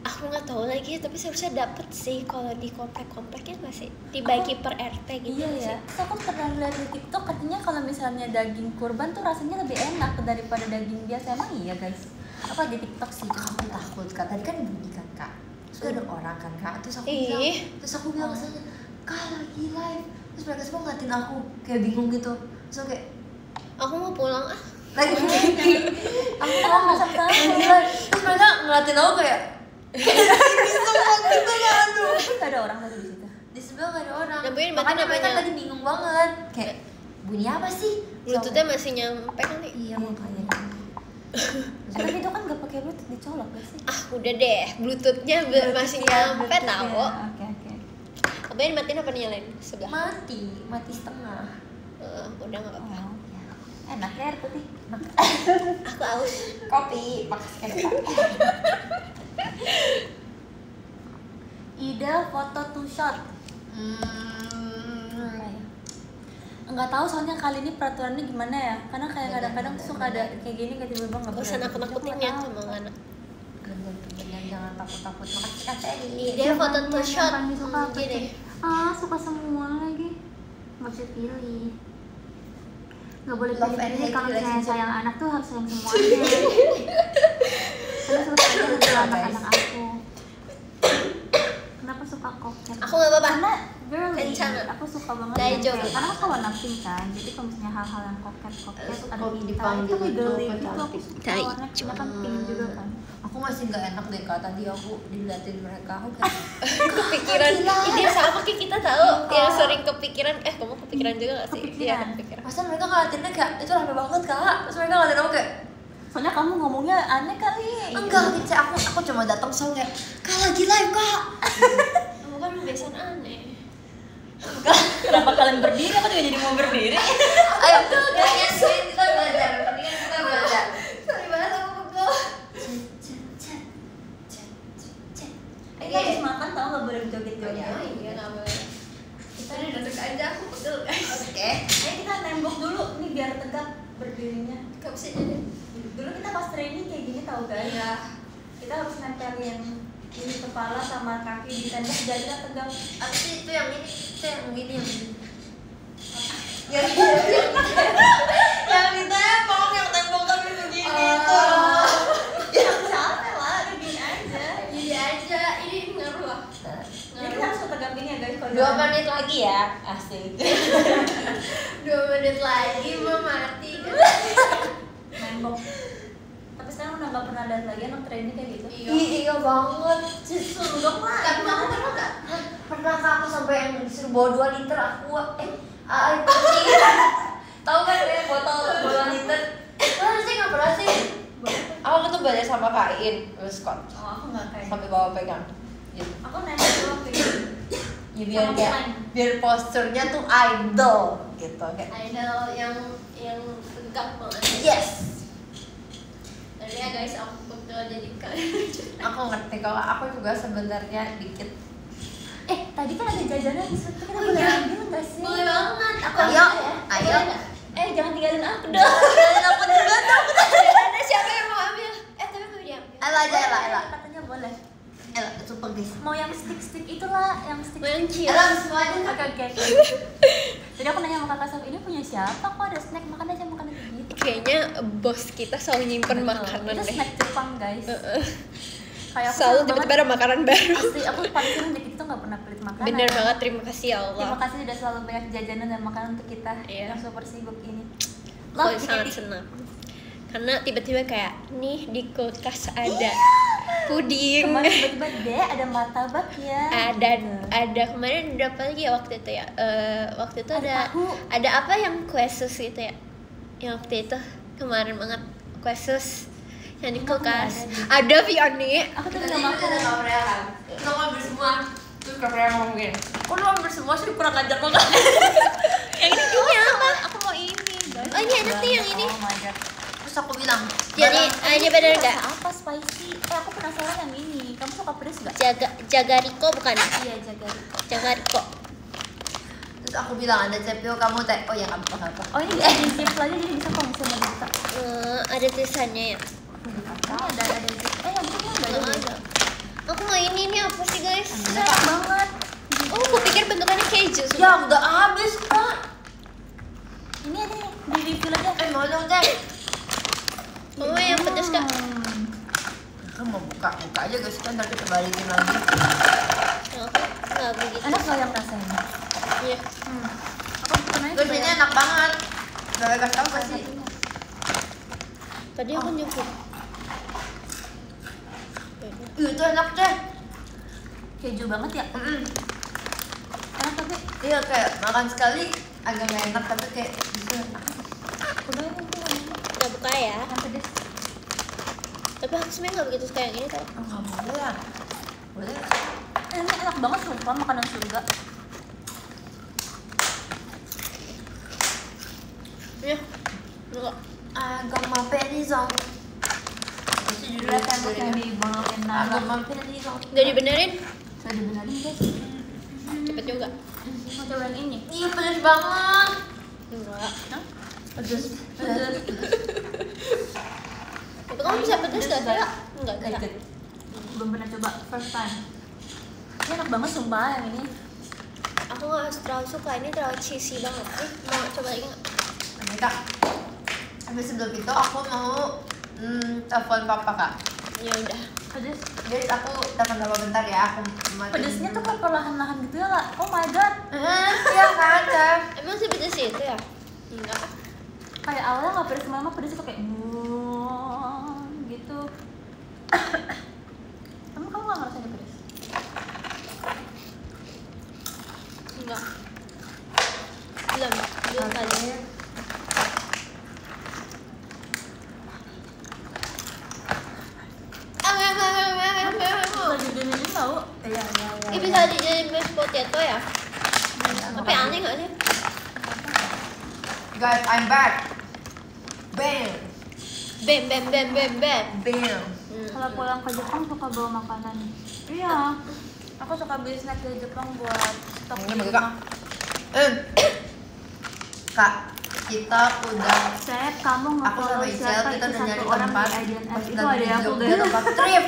Aku nggak tahu lagi, tapi seharusnya dapet sih kalau di komplek-kompleknya nggak sih? Dibagi per RT gitu Iya nggak ya. sih? So, aku pernah lihat di TikTok katanya kalau misalnya daging kurban tuh rasanya lebih enak daripada daging biasa. Emang iya guys? Apa di TikTok sih? Aku takut kak. Tadi kan bunyi kan kak. Terus ada orang kan kak. Terus aku bilang ke sana, kak lagi live. Terus mereka semua ngeliatin aku kayak bingung gitu. Terus aku kayak Aku mau pulang ah. lagi aku ngomong lagi live. Terus mereka ngeliatin aku kayak gitu kan, aduh. Gak ada orang tadi di situ. Di sebelah gak ada orang. Nah, bunyi Makanya mereka namanya. tadi bingung banget. Kayak bunyi apa sih? Bluetoothnya masih nyampe kali. Iya makanya. Tapi itu kan gak pakai bluetooth, dicolok gak sih? Ah udah deh, bluetoothnya masih nyampe tau. Oke. Apa yang dimatiin apa nyalain sebelah? Mati setengah. Udah nggak apa-apa. Oh, ya. Enak ya air putih. Aku aus. Kopi, makasih kak. Ide foto two shot. Apa ya? Enggak tahu soalnya kali ini peraturannya gimana ya? Karena kayak kadang-kadang tuh suka ada kayak gini kayak tiba-tiba nggak Gak usah boleh. nakut-nakutinnya sama anak. Jangan takut-takut. Makasih kak Seri. Dia foto two shot. Yang paling suka apa Gini. sih? Suka semua lagi. Nggak bisa pilih. Nggak boleh Love and pilih-pilih hate kalau misalnya relationship. sayang anak tuh harus sayang semuanya. Karena suka aja dengan anak-anak aku. Kenapa suka koket? Aku nggak apa-apa. Karena girly, Kencana. aku suka banget Daijo. yang kayak- karena aku warna pink kan, jadi kalau misalnya hal-hal yang koket ada Kalau kita dipanggil itu kayak girly itu gitu, aku cantik. suka Daijo. warna pinknya kan pink juga kan. Aku masih nggak enak deh kak. Tadi aku diliatin mereka. Aku kayak Kepikiran. Ini sama kayak kita tahu. Yang sering kepikiran. Kamu kepikiran juga gak sih? Iya Kepikiran. kepikiran. masa mereka ngeliatinnya kayak itu rame banget kak. Terus mereka ngeliatin aku kayak Soalnya kamu ngomongnya aneh kali. enggak gitu. Aku cuma datang soal kayak kak lagi live kak. Kamu kan kebiasaan aneh. Kenapa kalian berdiri? Aku juga jadi mau berdiri. Ayo kalian sweet kita belajar. Mendingan kita belajar. Sorry banget aku pegel. Kita habis makan tau nggak boleh joget-joget. Iya nggak boleh. Kita duduk aja aku pegel guys. Oke. Ayo kita nembok dulu nih biar tegak berdirinya. Gak bisa jadi. Dulu kita pas training kayak gini tau kan? Iya. Kita harus nempelin ini kepala sama kaki di tembok jadi kita tegak. Apa sih itu yang ini? Itu yang ini yang ini. Yang ditembok, yang tembok tapi begini itu. Yang capek lah, udah gini aja. Jadi aja. Ini ngaruh lah. Jadi kita harus tegak gini ya guys. kalau 2 jalan. menit lagi ya, asik. 2 menit lagi mau mati. Nembok. Tapi sekarang udah nggak pernah lihat lagi anak training kayak gitu. Iya banget. Suruh dong lah. Tapi kamu pernah nggak? Pernah kak aku sampai yang disuruh bawa 2 liter air putih. Tahu kan ya botol 2 liter. Pernah sih nggak pernah sih? Aku tuh belajar sama Kak In, Scott. Oh aku nggak kayak. Sampai bawa pegang. Gitu. Aku nembok dulu gitu. Ya, biar Sama kayak pemain. biar posturnya tuh idol gitu kayak. Idol yang tegak banget. Yes. Jadi ya guys, aku pegel jadi kalian. Aku ngerti kalau aku juga sebenarnya dikit. Tadi kan ada jajanan di situ kita Oh, boleh iya. ambil nggak sih? Boleh banget. Aku Ayo, ambil ya. ayo. Boleh nggak? Jangan tinggalin aku dong. Dan aku juga dong. Ada siapa yang mau ambil? Tapi mau diambil. Ella aja, Ella. Katanya boleh. Ella, sumpah guys. Mau yang stick itulah, yang stick. Mau yang chill. Ella semua aja. Oke. Jadi aku nanya sama kakak Sof, ini punya siapa? Kok ada snack makan aja makan aja gitu. Kayaknya bos kita selalu nyimpen makanan Itu deh. snack Jepang guys. Kayak aku Selalu seneng tiba-tiba banget. ada makanan baru. Asli, aku paling seneng dikit itu nggak pernah pelit makanan. Bener banget, terima kasih ya Terima Allah. kasih sudah selalu banyak jajanan dan makanan untuk kita Iya. yang super sibuk ini. Aku Love sangat jadi- senang. Karena tiba-tiba kayak nih di kulkas ada puding. Kemarin tiba-tiba deh ada martabak ya. Ada kemarin ada apa lagi ya waktu itu ya? Waktu itu Ada ada tahu. ada apa yang kue sus gitu ya? Yang waktu itu kemarin banget kue sus yang di Aku nggak kulkas. ada Ada Vioni. Aku tuh Tadi nggak udah ada makan. kamarnya kan. Kita ngambil semua. Terus Kak Freya ngomong gini, kok lu hampir semua sih kurang ajar banget. Yang ini punya apa? Aku mau ini guys. Oh, ini enak nih yang ini. Oh my god. Terus aku bilang, Jadi ini bener nggak? Rasa apa spicy? Aku penasaran yang ini. Kamu suka pedes nggak? Jaga Riko bukan? Iya, jaga. Jaga Riko. terus aku bilang ada cepil kamu teh, oh ya nggak apa-apa. Oh ini bisa di zip lagi jadi bisa kalau misalnya dibuka. Ada tulisannya ya. Ini ada zip. Yang penting enggak Nggak ada. ada. Aku mau ini apa sih guys? Enak banget. Oh, aku pikir bentukannya keju. Ya udah habis kak. Ini ada nih, di refill aja. Mau dong teh. Oh, yang pedas kak. Kan mau buka aja guys, kan ntar kita balikin lagi. Aku nggak begitu. Enak nggak yang rasanya? Iya. Aku pernah Guys ini enak banget. Gak kasih tau gak sih? Tadi aku nyebut. Itu enak teh. keju banget ya. Enak tapi Iya kayak makan sekali agak gak enak tapi kayak bisa. udah ini tuh Kita buka ya. yang pedes. Tapi aku sebenarnya nggak begitu suka yang ini tau. Oh, nggak boleh ya? Boleh? Ini enak banget sumpah makanan surga. Iya. Enggak. Agama penizong. Itu Dia tembok yang dibolokin nama. Agama penizong. Udah dibenerin? Saya dibenerin guys. Cepet juga. Mau coba yang ini. Ih pedes banget. Enggak. Pedes. Tapi kamu bisa pedes gak sih? Enggak bisa. Belum pernah coba first time. Ini enak banget sumpah yang ini. Aku nggak terlalu suka, ini terlalu cheesy banget. Mau coba lagi nggak? Oke kak. Habis sebelum itu aku mau telepon papa kak. Ya udah. Pedes. Guys aku telepon papa bentar ya. Aku matiin Pedesnya tuh dulu. kok perlahan-lahan gitu ya lah. Oh my god. Iya kan Teh? Emang sih pedes itu ya? Enggak. Kayak awalnya nggak pedes, lama pedesnya kok kayak gitu. Kamu nggak ngerasain pedes? Enggak. Belum kali. Lagi gini tau? Iya. Ini bisa dijadiin mashed potato ya? Tapi aneh nggak sih? Guys, I'm back. Bam. Bam bam bam bam bam. Bam. Kalau pulang ke Jepang suka bawa makanan. Iya. Aku suka beli snack dari Jepang buat stok. Ini bagi kak. Kak, kita udah Seth, kamu aku nge-follow sama Isel siapa kita itu udah nyari satu orang tempat. di IDNF. Pas Itu lagi ada di aku Jogja guys. tempat trip.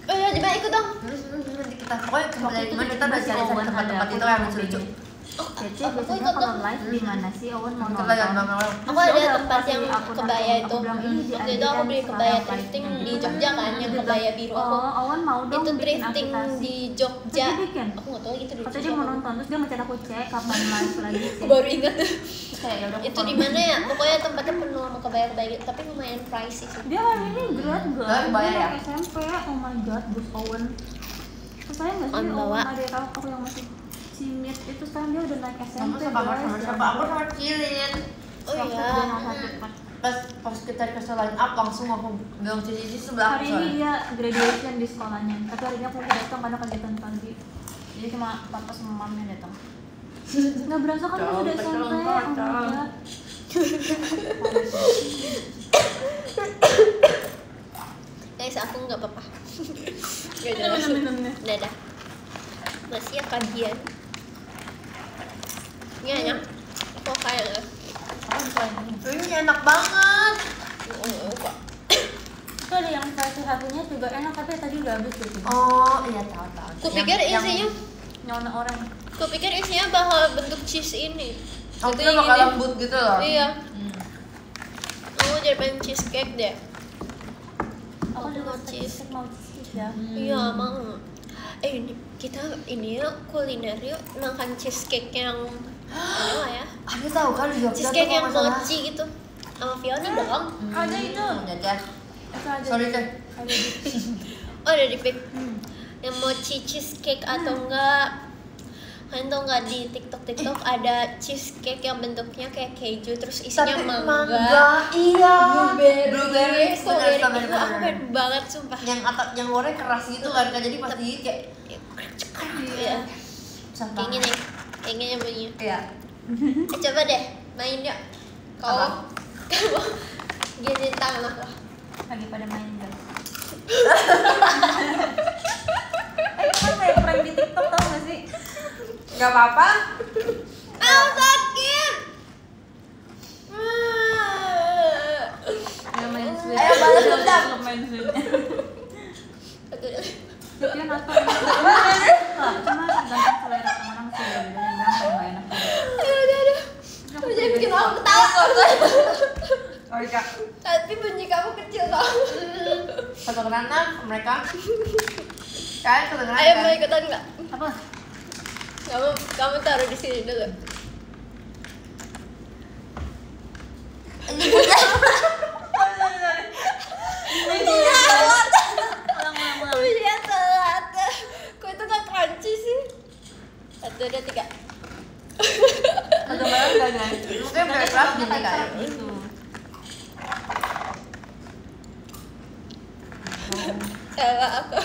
Oh ya, coba ikut dong. Nanti kita pokoknya kembali Waktu itu kemarin kita udah tiba-tiba cari si Owen tempat-tempat ada, itu aku yang cuma lucu-lucu. pengen. Cece Aku biasanya ikut kalau dong. live di mana sih Owen mau Kita lihat nonton? bang. Aku ada Terus dia tempat kasih yang aku kebaya nonton. itu. Aku bilang, "Ini di Waktu itu aku beli IDN kebaya sekarang thrifting live-nya." di Jogja kan, yang kebaya biru aku. Oh, Owen mau dong Itu bikin thrifting aplikasi. di Jogja. Terus dia bikin? Aku nggak tahu itu di Kata Jogja. dia mau nonton, terus dia ngechat aku cek kapan live lagi sih. Aku baru ingat. Terus kayak ya udah. aku Itu di follow. mana ya? Pokoknya tempatnya penuh sama kebaya-kebaya gitu, tapi lumayan pricey sih. Dia hari ini grad Grad guys, dia bayar ya? naik SMP. Oh my god, Gus Owen. Terus saya nggak sih On bawa. Owen ada aku yang masih simit itu sekarang dia udah naik Kamu SMP sama guys. siapa? Aku sama Cilin. Oh Waktu iya. dia nggak sakit, Pak. Pas kita dikasih line up langsung aku bilang Cici sebelah Hari aku ini soalnya. dia graduation di sekolahnya, tapi hari ini aku udah datang karena kegiatan pagi. Jadi cuma papa sama mamnya datang. Nggak berasa kan dia udah SMP. Oh my god. Guys, aku nggak apa-apa. Gak jelas. Dadah. Masih ya kajian. Ini enak. Aku kayak Ini enak banget. Itu ada yang versi satunya juga enak, tapi tadi udah habis gitu. Oh iya tahu. Kupikir isinya, Nyawa orang. kupikir isinya bakal bentuk cheese ini. Aku Gitu tuh bakal gini. lembut gitu loh. Iya. Aku jadi pengen cheesecake deh. Aku juga mau cheese. mau cheese ya. Iya mau. Ini kita ini yuk kuliner yuk makan cheesecake yang ini lah ya. Aku tahu kan di Jogja Cheesecake tuh yang kalau nggak salah. mochi gitu. Sama Fiona dong. Ada itu. Jajan. Itu ada. Sorry teh. Ada di Oh ada di pick. Yang mochi cheesecake atau enggak? Kalian tau nggak di TikTok ada cheesecake yang bentuknya kayak keju terus isinya Tapi mangga, iya. blueberry, strawberry bener, itu aku pengen banget sumpah. Yang goreng keras gitu kan, jadi pasti kayak Iya. Susah Kayak banget. gini. Kayak gini bunyinya. Iya. Coba deh main yuk. Apa? Kamu giniin tangan aku. Lagi pada main guys. Kan kayak prank di TikTok tau gak sih? Gak apa-apa. Sakit. Ayo main sweet. Ayo balas dendam. Main sweet. Sweetnya apa? Lah, cuma tergantung selera orang sih. Ada yang bilang paling gak enak. Aduh. Kamu jadi bikin aku ketawa kok. Oh iya. Tapi bunyi kamu kecil kok. Kedengeran kan mereka? Kalian kedengeran Ayo kan? mau ikutan nggak? Apa? Kamu taruh di sini dulu. Ulang. Iya telat. Kok itu nggak crunchy sih? 1, 2, 3. Agak banget gak guys? Mungkin biar keras gini kali. Gitu. Salah aku.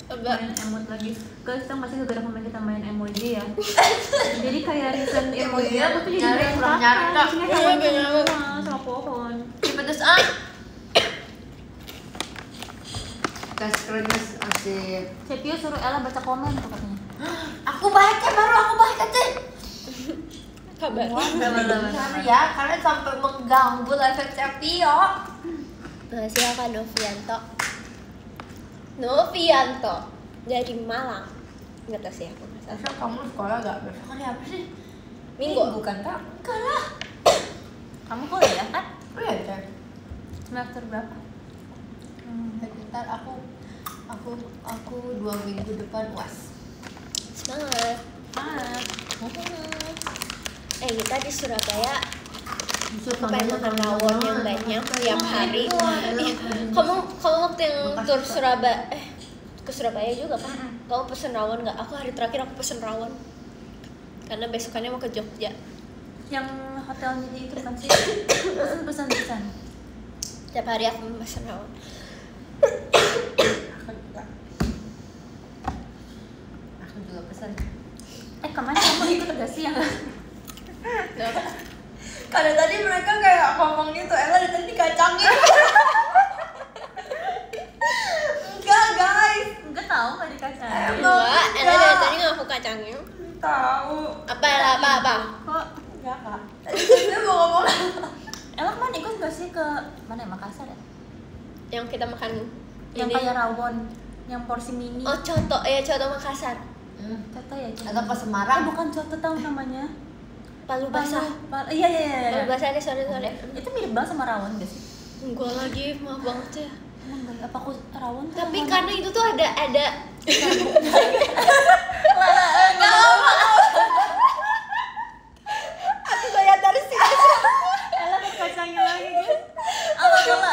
Coba. Main emot lagi. Guys, kita masih gara-gara kemarin kita main emoji ya. Jadi kayak recent emoji aku tuh jadi Nyari, berantakan. nyari, Kak. Isinya Iya, hewan bener. semua sama pohon. Pedes ah. Gas kerennya asik. Cepio suruh Ella baca komen tuh katanya. Aku baca baru aku baca sih. Kabar. Karena ya kalian sampai mengganggu live Cepio. Nah, silakan Novianto dari Malang. Nggak tahu sih aku nggak salah. Besok kamu sekolah gak? Besok hari apa sih? Minggu. Bukan kak? Kalah. Kamu kuliah kan? Oh iya Cep. Semester berapa? Bentar aku 2 minggu depan UAS. Semangat. Kita di Surabaya pengen makan rawon yang banyak tiap hari. Kamu waktu yang tur Surabaya ke Surabaya juga kan? Kamu pesen rawon nggak? Aku hari terakhir aku pesen rawon karena besokannya mau ke Jogja. Yang hotelnya itu kan sih? Pesan. Tiap hari aku pesen rawon. Aku juga pesan. Kemana kamu ikut gak sih yang Karena tadi mereka kayak ngomong gitu, Ella dari tadi dikacangin. Enggak guys. Enggak tahu nggak dikacang? Enggak, Ella dari tadi ngaku kacangnya. Tahu. Apa? Kok Enggak kak. Dia mau ngomong. Ella kemana ikut gak sih ke mana ya, Makassar ya? Yang kita makan Yang ini. kayak rawon, yang porsi mini. Oh, coto Makassar. Coto ya? Coto. Atau ke Semarang. Bukan coto tahu namanya. Palu basah. Iya. Palu basah deh, sorry. Itu mirip banget sama rawon gak sih? Enggak lagi, maaf banget ya. Emang enggak? Apa aku rawon tuh? Tapi rawon? karena itu tuh ada aku bayar dari sini. Ella lihat kacangnya lagi guys.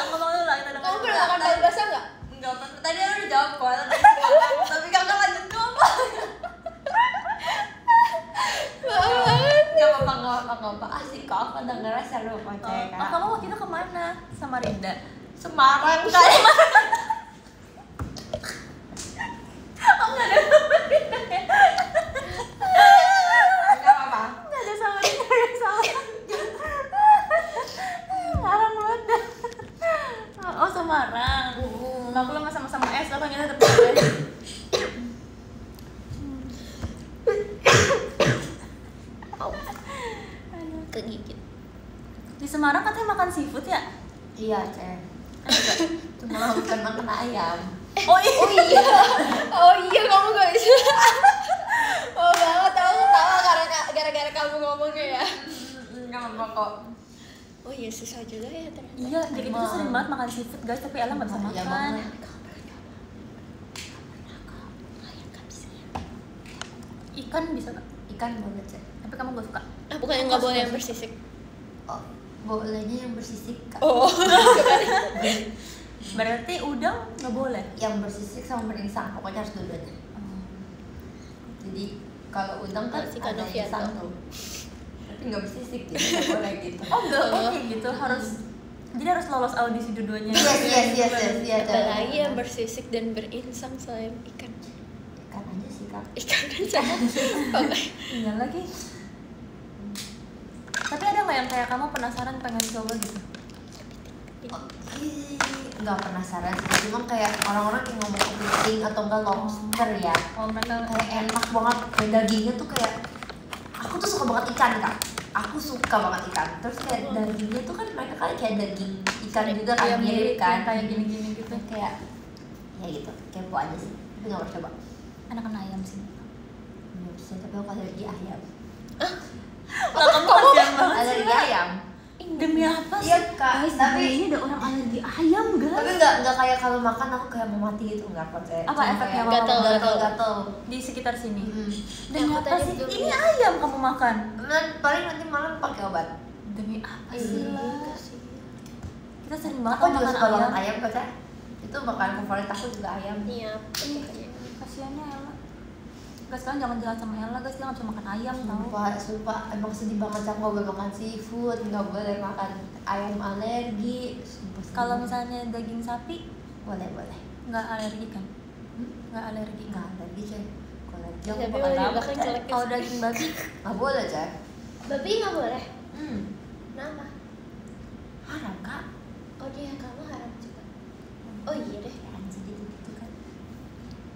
Ngomong dulu lah kita dengar. Kamu pernah makan palu basah nggak? Enggak, tadi aku udah jawab kok. Tapi kakak lanjut ngomong. Gak apa-apa. Asik kok, aku dengernya seru percaya Oh, kamu waktu itu kemana? Sama Rinda? Semarang kan? Enggak apa-apa. Nggak ada sama Rinda yang salah. Ngarang banget dah. Oh Semarang. Aku lama sama S, aku nyata tetap S. Kegigit. Di Semarang katanya makan seafood ya? Iya, Cek. Cuma bukan makan ayam. Oh iya. Oh iya, kamu gak bisa. Oh banget, aku ketawa gara-gara kamu ngomongnya ya. Enggak apa-apa kok. Oh iya, susah juga ya ternyata. Iya, jadi kita sering banget makan seafood guys, tapi Ella nggak bisa Iya makan. banget. Ikan bisa nggak? Ikan boleh, Cek. Tapi kamu nggak suka. Bukannya nggak boleh yang bersisik. Oh, bolehnya yang bersisik, Kak. Oh. Berarti udang nggak boleh. Yang bersisik sama berinsang, pokoknya harus dua-duanya. Jadi kalau udang kan Si ada Kanovianto. insang tuh. Tapi nggak bersisik, jadi nggak boleh gitu. Oh enggak, kayak gitu harus. Jadi harus lolos audisi dua-duanya. Iya. Apalagi yang bersisik dan berinsang selain ikan. ikan aja sih kak. Ikan aja. Oke. Iya lagi. Tapi ada nggak yang kayak kamu penasaran pengen coba gitu? Nggak penasaran sih, cuma kayak orang-orang yang ngomong kepiting atau enggak lobster ya. Oh mereka Kayak enak banget, kayak dagingnya tuh kayak aku tuh suka banget ikan kak. Aku suka banget ikan. Terus kayak dagingnya tuh kan mereka kan kayak daging ikan juga kan yang mirip kan. kayak gini-gini gitu. Kayak ya gitu, kepo aja sih. Tapi nggak pernah coba. Anakan ayam sih. Nggak bisa, tapi aku alergi ayam. Lah kamu kasihan banget. Alergi ayam. Demi apa sih? Iya kak, Guys, tapi ini ada orang alergi ayam guys. tapi nggak kayak kalau makan aku kayak mau mati gitu, nggak percaya. Apa Cuma efeknya? kayak Gatal. gatal. Di sekitar sini. Dan Demi Aku apa tadi sih? belum Ini lihat. ayam kamu makan. paling nanti malam pakai obat. Demi apa Iya. sih lah? Kita sering banget Aku juga makan suka banget ayam. ayam kok Cak. Itu makanan favorit aku juga ayam. Iya. Kasiannya Ella. Guys, kalian jangan jahat sama Ella, guys, dia nggak bisa makan ayam tau. Sumpah, emang sedih banget Cak, nggak boleh makan seafood, nggak boleh makan ayam alergi. Sumpah sedih Kalau banget. misalnya daging sapi, boleh nggak alergi kan? Nggak alergi nggak alergi Cak. Kalau alergi aku Tapi makan juga apa kan Cak? jelek. Kalau daging babi, Nggak boleh Cak. Babi nggak boleh. Hmm, Kenapa? haram Kak. Oh dia kamu haram juga. Oh iya deh. Ya anjing gitu kan.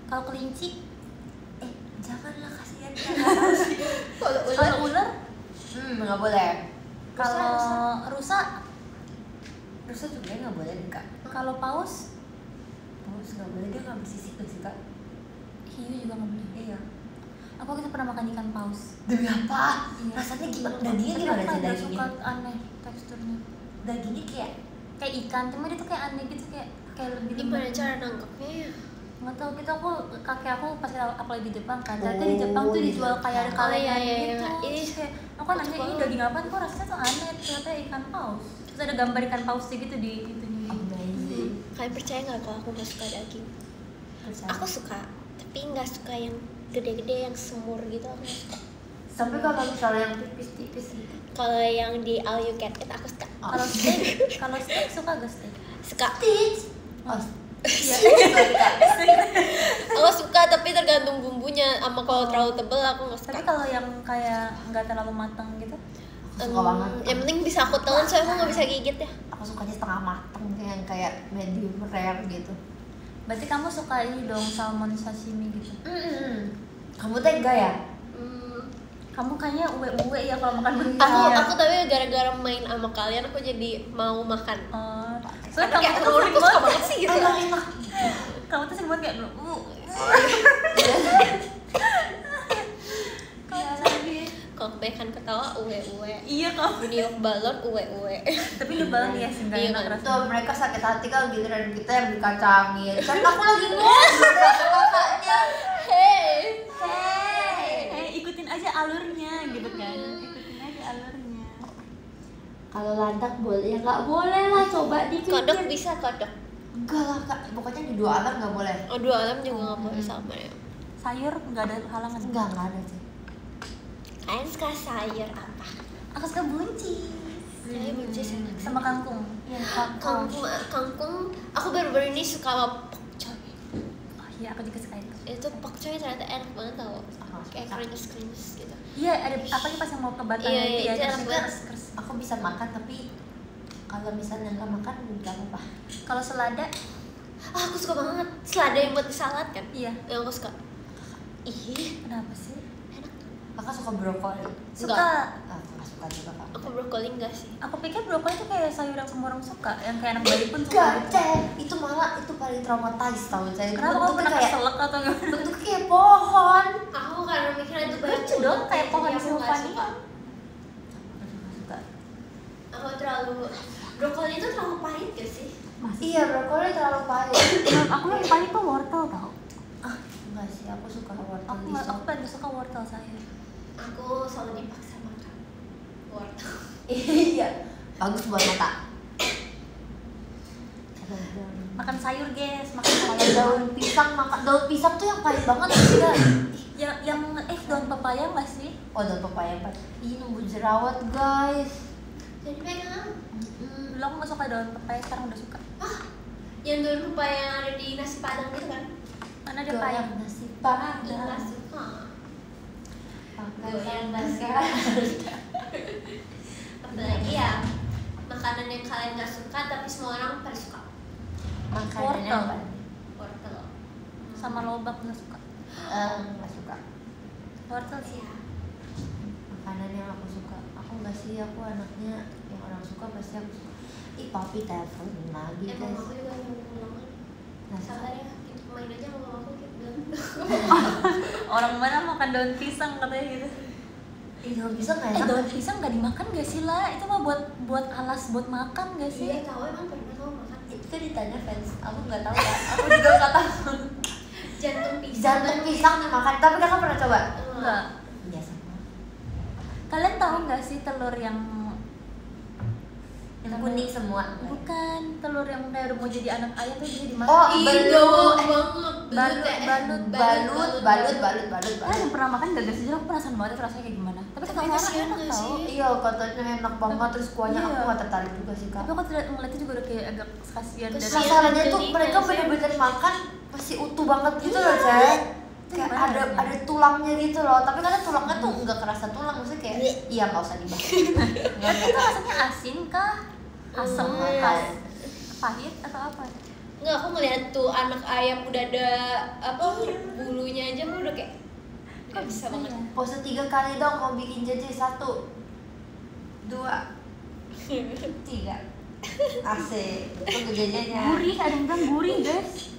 kalau kelinci, Janganlah kasihan Cak. Kalau ular kalau ular, Nggak boleh. kalau rusa, Rusa juga nggak boleh nih Kak. kalau paus, Paus nggak boleh, dia nggak bersisik tuh sih Kak. hiu juga nggak boleh. Iya. Aku waktu itu pernah makan ikan paus. Demi apa? Iya. Rasanya gimana? Dagingnya Tapi gimana aku sih agak dagingnya? suka aneh teksturnya. Dagingnya kayak Kayak ikan, cuma dia tuh kayak aneh gitu, kayak lebih gimana lembut. cara nangkepnya ya? Nggak tahu gitu, kakek aku pas kita apalagi di Jepang kan, ternyata di Jepang tuh di dijual kayak ada Jepang. kalengan Oh, iya, iya, gitu. iya. Terus kayak aku kan nanya ini daging apa, kok rasanya tuh aneh, ternyata ikan paus. Terus ada gambar ikan pausnya gitu di itunya. amazing. Kalian percaya nggak kalau aku nggak suka daging? Percaya. Aku suka, tapi nggak suka yang gede-gede yang semur gitu. Aku nggak suka. Tapi kalau misalnya yang tipis-tipis gitu. Kalau yang di all you can eat aku suka. Kalau steak suka gak steak? Suka. Oh, Iya. Aku suka tapi tergantung bumbunya. Sama kalau terlalu tebel aku nggak suka. Tapi kalau yang kayak nggak terlalu matang gitu, aku suka banget. Yang penting bisa aku telan soalnya aku nggak bisa gigit ya. Aku sukanya setengah matang yang kayak medium rare gitu. berarti kamu suka ini dong salmon sashimi gitu. Kamu teh enggak ya? Kamu kayaknya uwe ya kalau makan Aku mentah. aku tapi gara-gara main sama kalian aku jadi mau makan. Soalnya Kayak kamu tuh aku sering suka banget, banget sih gitu. Enak. kamu tuh sering banget kayak Kayak lagi. Kalau kebanyakan ketawa uwe. Iya kamu. Meniup balon uwe. Tapi lu balon ya sih nggak Iya, enak kan? rasanya. Tuh mereka sakit hati kalau giliran kita yang dikacangin. Kan aku lagi ngobrol sama kakaknya. Ikutin aja alurnya gitu kan. Ikutin aja alurnya. Kalau landak boleh ya nggak boleh lah, coba dipikir. Kodok bisa kodok. Enggak lah kak, pokoknya di dua alam nggak boleh. Oh dua alam juga nggak boleh sama ya. Sayur nggak ada halangan. Enggak ada sih. Kalian suka sayur apa? Aku suka buncis. Saya benci sama Sama kangkung. Iya kangkung. Aku baru-baru ini suka sama pokcoy. Oh iya aku juga suka itu. Itu pokcoy ternyata enak banget tau. Kayak krenyes gitu. Iya ada apalagi pas yang mau ke Batam Iya, itu iya, ya itu terus enak juga banget. kers. Aku bisa makan tapi kalau misalnya nggak makan nggak apa-apa. Kalau selada, Aku suka banget selada yang buat di salad kan. iya. Yang aku suka. Ih, Kenapa sih? Kakak suka brokoli? Suka. Aku nggak suka juga kak. aku brokoli enggak sih. Aku pikir brokoli itu kayak sayur yang semua orang suka, yang kayak anak bayi pun suka. Enggak, gitu. Cek. Itu malah itu paling traumatized tau Cek. Kenapa kamu Bentuknya pernah kayak keselak atau gimana? bentuknya kayak pohon. Aku karena mikirnya itu banyak Lucu dong, kayak jadi pohon aku nggak silvani. suka. Aku suka. Aku terlalu brokoli itu terlalu pahit gak sih? Iya, brokoli terlalu pahit. Menurut aku yang paling tuh wortel tau. Enggak sih, aku suka wortel Aku di nggak, sop. aku paling suka wortel sayur. Aku selalu dipaksa makan wortel. Iya, bagus buat mata. Makan sayur guys, makan Kayak sayur. daun pisang, makan daun pisang tuh yang pahit banget sih kan? Yang daun pepaya nggak sih? Oh, daun pepaya pahit. Ih, nunggu jerawat guys. Jadi pegang Dulu aku nggak suka daun pepaya, sekarang udah suka. yang daun pepaya yang ada di nasi padang gitu kan? Mana dia payah. nasi Ih, padang. nggak suka. Goyang nasi apalagi ya makanan yang kalian nggak suka tapi semua orang pada suka. Makanannya Wortel. apa? Wortel. Sama lobak nggak suka. Nggak suka. Wortel sih. Iya. Makanan yang aku suka. Aku nggak sih, aku anaknya yang orang suka pasti aku suka. Ih, papi telepon lagi Emang guys. aku juga ngomong Nah, sabar ya, gitu, main aja sama aku gitu. Orang mana makan daun pisang katanya gitu. daun pisang nggak enak. Daun pisang nggak dimakan gak sih lah? Itu mah buat alas buat makan gak sih? Iya, tahu emang pernah tahu makan Itu kan ditanya fans. Aku nggak tahu kan. Aku juga nggak tahu. jantung pisang. Jantung pisang dimakan. Tapi kakak pernah coba? Enggak. Biasa. Kalian tahu nggak sih telur yang Yang kuning semua. bukan telur yang udah mau jadi anak ayam tuh dia dimakan? Oh, Ih, belum. banget. Balut. Yang pernah makan gak sih? Aku penasaran banget itu rasanya kayak gimana. Tapi kata Tapi orang kasihan enak nggak tau. sih? Iya, katanya enak banget. Terus kuahnya aku Iya. nggak tertarik juga sih kak. Tapi aku tidak ngeliatnya juga udah kayak agak kasihan dan Kasihan. Masalahnya tuh Geli, mereka nggak sih? bener-bener makan masih utuh banget gitu Iya. loh, Cek. Itu Kayak gimana ada rasanya? ada tulangnya gitu loh. Tapi karena tulangnya tuh nggak kerasa tulang, maksudnya kayak iya nggak usah dibahas. Nggak Tapi itu rasanya asin kah? Asam kah? Pahit atau apa? Nggak, aku ngeliat tuh anak ayam udah ada apa bulunya aja aku udah kayak nggak bisa banget. Pose 3 kali dong mau bikin jajan 1 2 3 Asik. Itu kejadiannya. Gurih, ada yang bilang gurih guys.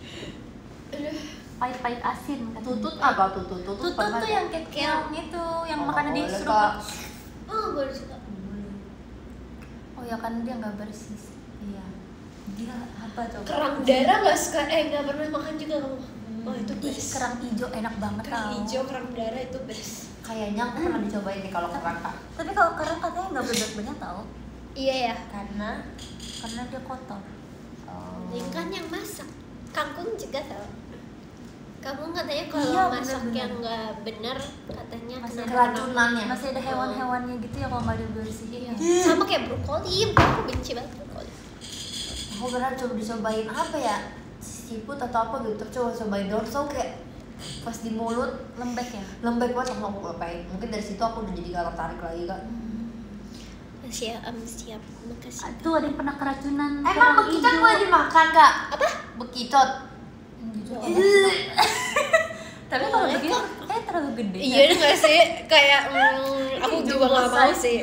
Pahit-pahit asin. katanya. Tutut apa tuh? Tutut Tutut pernah tuh nggak? yang kayak itu, yang Oh, makanan di boleh, seruput. Kak. Oh, baru suka. Oh ya kan dia nggak bersih. Iya. Dia apa coba? Kerang darah nggak suka, nggak pernah makan juga kamu. Oh itu Ih, best. kerang hijau enak banget Kerang tau. hijau, kerang darah itu best. Kayaknya aku pernah dicobain nih kalau kerang kak. Tapi kalau kerang katanya nggak banyak tau, Iya ya. Karena karena dia kotor. Ini kan yang masak. Kangkung juga tau. Kamu katanya kalau Iya, masak bener-bener. yang nggak bener katanya Masih kena keracunannya. Masih ada hewan-hewannya gitu ya kalau nggak dibersihin. Iya. Sama kayak brokoli, aku benci banget brokoli. aku pernah coba dicobain apa ya? Siput atau apa gitu. Terus coba cobain dorso kayak pas di mulut Lembek ya. lembek banget, aku mau ngapain. Mungkin dari situ aku udah jadi gak tertarik lagi kak. Siap, makasih. Tuh ada yang pernah keracunan. Emang kerang bekicot hijau. boleh dimakan kak? Apa? Bekicot. Tapi kalau Boleh begini kok. kayak terlalu gede. Iya nggak sih? Kayak aku juga nggak mau sih.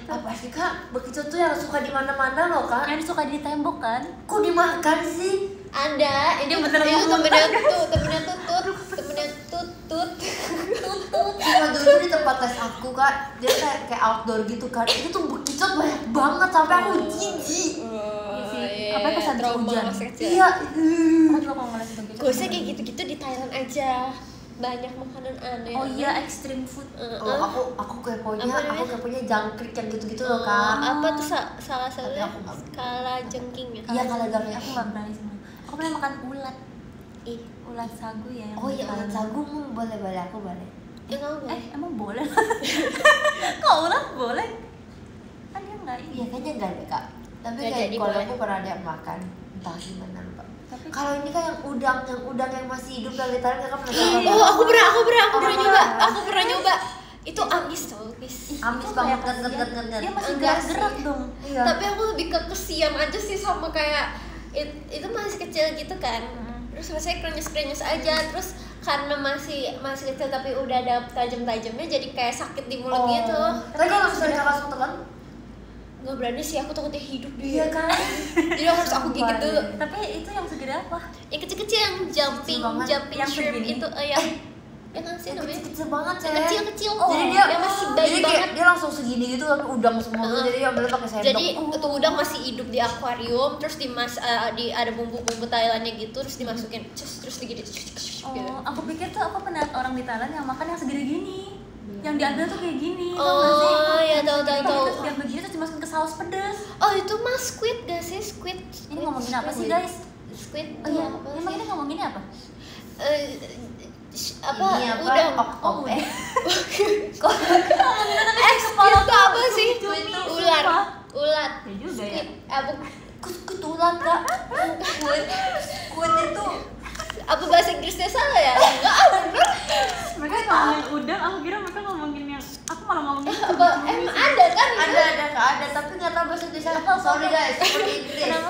Apa sih kak? Bekicot tuh yang suka di mana-mana loh kak. Yang suka di tembok kan? Kok dimakan sih? Ada, ini beneran itu ngomong. temennya tutut. Cuma dulu di tempat les aku kak, dia kayak outdoor gitu kan. Itu tuh bekicot banyak banget sampai aku jijik. sih. Apa pas habis trauma hujan? masa kecil. Iya. Aku juga kalau ngeliat begitu. Gak usah kayak gitu-gitu di Thailand aja. Banyak makanan aneh. Oh iya, extreme food. Aku keponya, Apa namanya? aku keponya jangkrik yang gitu-gitu loh kak. Apa tuh salah Tapi satunya aku nggak- skala jengking ya? Iya kalau gak Aku nggak berani sama. Aku pernah makan ulat. Ih, Ulat sagu ya. yang Oh iya, di ulat Thailand. sagu boleh aku boleh. ya kamu boleh. Emang boleh? Kok ulat boleh? Kan dia nggak ini. Iya kayaknya enggak deh kak. Tapi Nggak kayak jadi kalau boleh. aku pernah ada yang makan, entah gimana lupa. Tapi Kalau ini kan yang udang yang masih hidup dari Thailand kakak pernah coba? Oh, nggak? aku pernah Oh, nyoba. pernah. Aku pernah nyoba. Itu amis tau, amis. Amis itu banget, kayak nget. dia masih Enggak gerak sih. dong. Iya. Tapi aku lebih ke kesian aja sih sama kayak itu masih kecil gitu kan. Terus rasanya krenyes aja. Terus karena masih kecil tapi udah ada tajam-tajamnya jadi kayak sakit di mulut gitu. Tapi kalau misalnya kakak langsung telan, Nggak berani sih, aku takutnya hidup iya dia. kan? Jadi harus aku gigit dulu. Tapi itu yang segede apa? Yang kecil-kecil yang jumping banget. jumping Yang shrimp segini. itu yang nggak sih Yang namanya? kecil-kecil banget Yang Cek. kecil-kecil. Jadi dia yang masih jadi bayi kayak banget. dia langsung segini gitu tapi udang semua gitu. Jadi yang pakai sendok. Jadi itu udang masih hidup di akuarium, terus ada bumbu-bumbu Thailandnya gitu, terus dimasukin, terus digigit. Oh, aku pikir tuh aku pernah orang di Thailand yang makan yang segede gini. Yang diambil tuh kayak gini. tau nggak sih? Oh ya tahu. Terus diambil gini terus dimasukin ke saus pedas. Oh itu mah squid gak sih squid? Ini ngomongin apa sih guys? Squid. Oh iya, apa emang sih? ini ngomonginnya apa? Apa? Ini apa? Udang. Oh, Oktober. Squid itu apa sih? Cumi, Ular. sumpah. Ulat. Ya juga ya. Squid. Ketulan kak. Kuit itu Apa bahasa Inggris ada kak, ada tapi nggak tahu bahasa Indonesia. Sorry guys, seperti Inggris. Kenapa?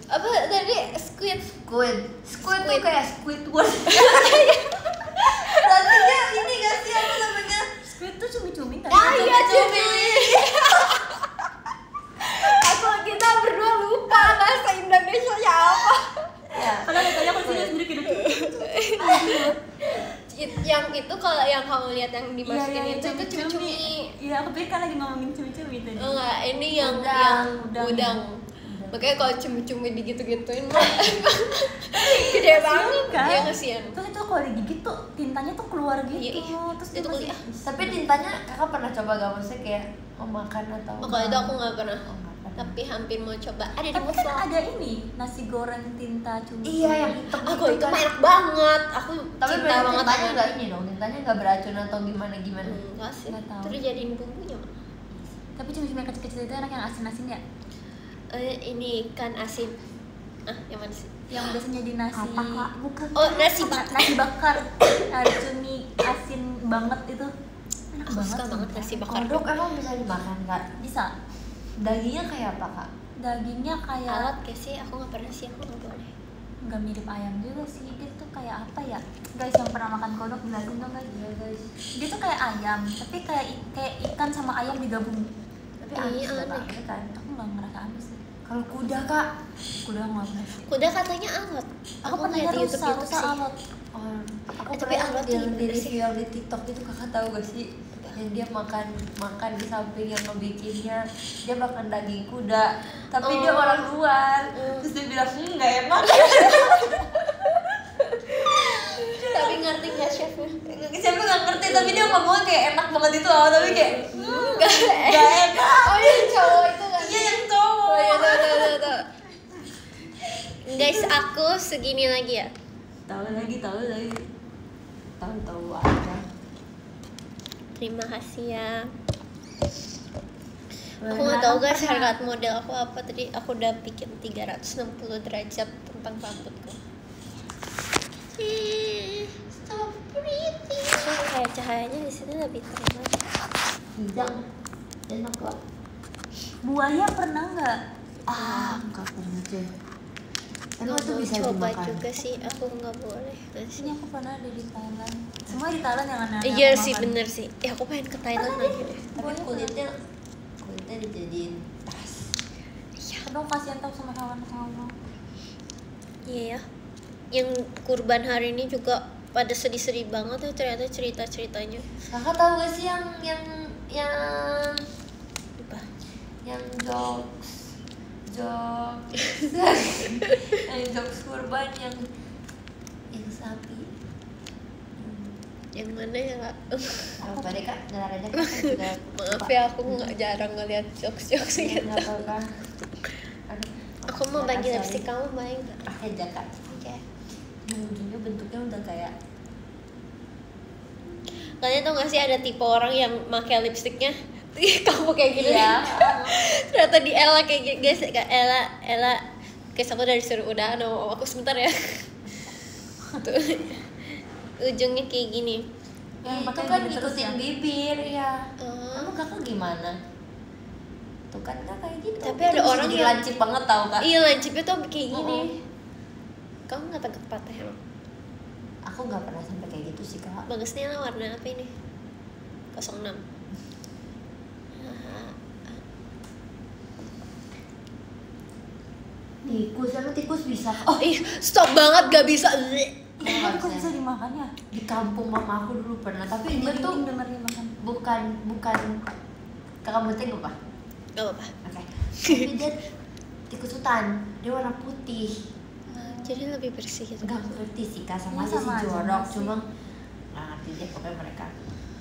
Apa tadi squid? Squid tuh kayak Squidward. Berarti dia ini gak sih apa namanya? Squid tuh cumi-cumi kan? Iya cumi. Kita berdua lupa bahasa Indonesia apa. Ya. Padahal tanya aku sendiri kayak gitu. Yang itu kalau yang kamu lihat yang dimasukin Iya, itu cumi-cumi. Iya, aku pikir kan lagi ngomongin cumi-cumi tadi. Enggak, ini yang Udang. udang. Makanya kalau cumi-cumi digitu-gituin mah gede banget kan? ya kasihan. Terus itu kalau digigit tuh tintanya tuh keluar gitu. Iya. Terus Itu dia masih- kuliah. Tapi tintanya kakak pernah coba gak, maksudnya kayak memakan atau? Oh, kalau itu aku nggak pernah. Oh, nggak pernah. Tapi hampir mau coba. Ada di Tapi kan Muslim. ada ini nasi goreng tinta cumi. Iya yang hitam. Aku itu mah enak banget. Aku Tapi cinta berarti banget tintanya sama nggak ini dong, tintanya nggak beracun atau gimana? Enggak sih. Nggak tahu. Terus jadiin bumbunya. Tapi cumi-cumi yang kecil-kecil itu enak yang asin-asin ya? Ini ikan asin. Yang mana sih? Yang biasanya di nasi. Apa kak? Bukan. Oh, nasi Nasi bakar. Ada cumi asin banget itu. Enak Aku banget. suka banget sumpah. nasi bakar. Kodok emang bisa dimakan kak? Bisa. Dagingnya kayak apa kak? Dagingnya kayak Alat kayak sih, aku nggak pernah sih, aku nggak boleh. nggak mirip ayam juga sih, dia tuh kayak apa ya guys, yang pernah makan kodok jelasin dong guys. Iya guys. Dia tuh kayak ayam tapi kayak ikan sama ayam digabung. Tapi Iya, amis gak aneh. kak? Kan? Aku nggak ngerasa amis sih. Kalau kuda kak? Kuda nggak pernah sih. Kuda katanya alat. Aku pernah ngeliat lihat di rusa YouTube sih. sih. Oh, aku Tapi pernah alat di tuh gimana sih? review di TikTok itu kakak tahu gak sih? Yang dia makan di samping yang ngebikinnya dia makan daging kuda, tapi dia Oh. orang luar. Terus dia bilang nggak enak. Tapi ngerti nggak chefnya? Siapa nggak ngerti, tapi dia ngomongnya kayak enak banget itu loh, tapi kayak Nggak nggak enak. Oh yang cowok itu kan? Iya yang cowok. Oh iya tahu. Guys, aku segini lagi ya. Tahu lagi. Tahu aja. Terima kasih ya. Aku nggak tahu guys harga model aku apa tadi. Aku udah bikin 360 derajat tentang rambutku. So pretty. Kayak cahayanya di sini lebih terang. Hijau. Enak kok. Buaya pernah nggak? Enggak pernah deh. Emang Nggak itu mau bisa coba dimakan? juga sih. Aku nggak boleh. Ini aku pernah ada di Thailand. Semua di Thailand yang aneh-aneh. Iya aku sih makan. bener sih. Ya aku pengen ke Thailand lagi deh. Tapi Buaya kulitnya dijadiin tas. Aduh kasihan tau sama kawan-kawan. Iya ya. Yang kurban hari ini juga pada sedih-sedih banget ya ternyata cerita-ceritanya. Kakak tahu gak sih yang Apa? yang jokes yang jokes kurban yang sapi. Yang mana ya Kak? Apa deh kak? Ntar aja kak juga. Maaf ya aku nggak jarang ngeliat jokes-jokes gitu. Nggak tahu kan? Aduh, Aku mau bagi sorry. lipstick kamu boleh nggak? Pakai aja kak. Oke. Yang ujungnya bentuknya udah kayak Kalian tau gak sih ada tipe orang yang pakai lipstiknya kamu kayak gini? iya. Ternyata di Ella kayak gini guys. Kak Ella guys aku dari suruh udah no aku sebentar ya. Tuh. Ujungnya kayak gini. Yang Itu pakai kan gini terus ngikutin ya? bibir ya. Oh. Emang kakak gimana? Tuh kan kak kayak gitu. Tapi Itu ada bisa orang jadi yang- lancip banget tau kak. Iya lancipnya tuh kayak gini. Oh. Kamu nggak takut patah emang? Aku nggak pernah sampai kayak gitu sih kak. Bagusnya lah warna apa ini? 06. Tikus, emang tikus bisa? Oh ih, stop banget gak bisa. Itu kok bisa dimakan ya? Di kampung mama aku dulu pernah, tapi dia tuh Merinding denger dia makan. bukan kakak muting apa? Gak apa-apa. Oke. Tapi dia tikus hutan, dia warna putih. Jadi lebih bersih gitu. Enggak ngerti sih kak, sama Iya, aja sama si aja jorok, sih. cuma nggak ngerti deh pokoknya mereka.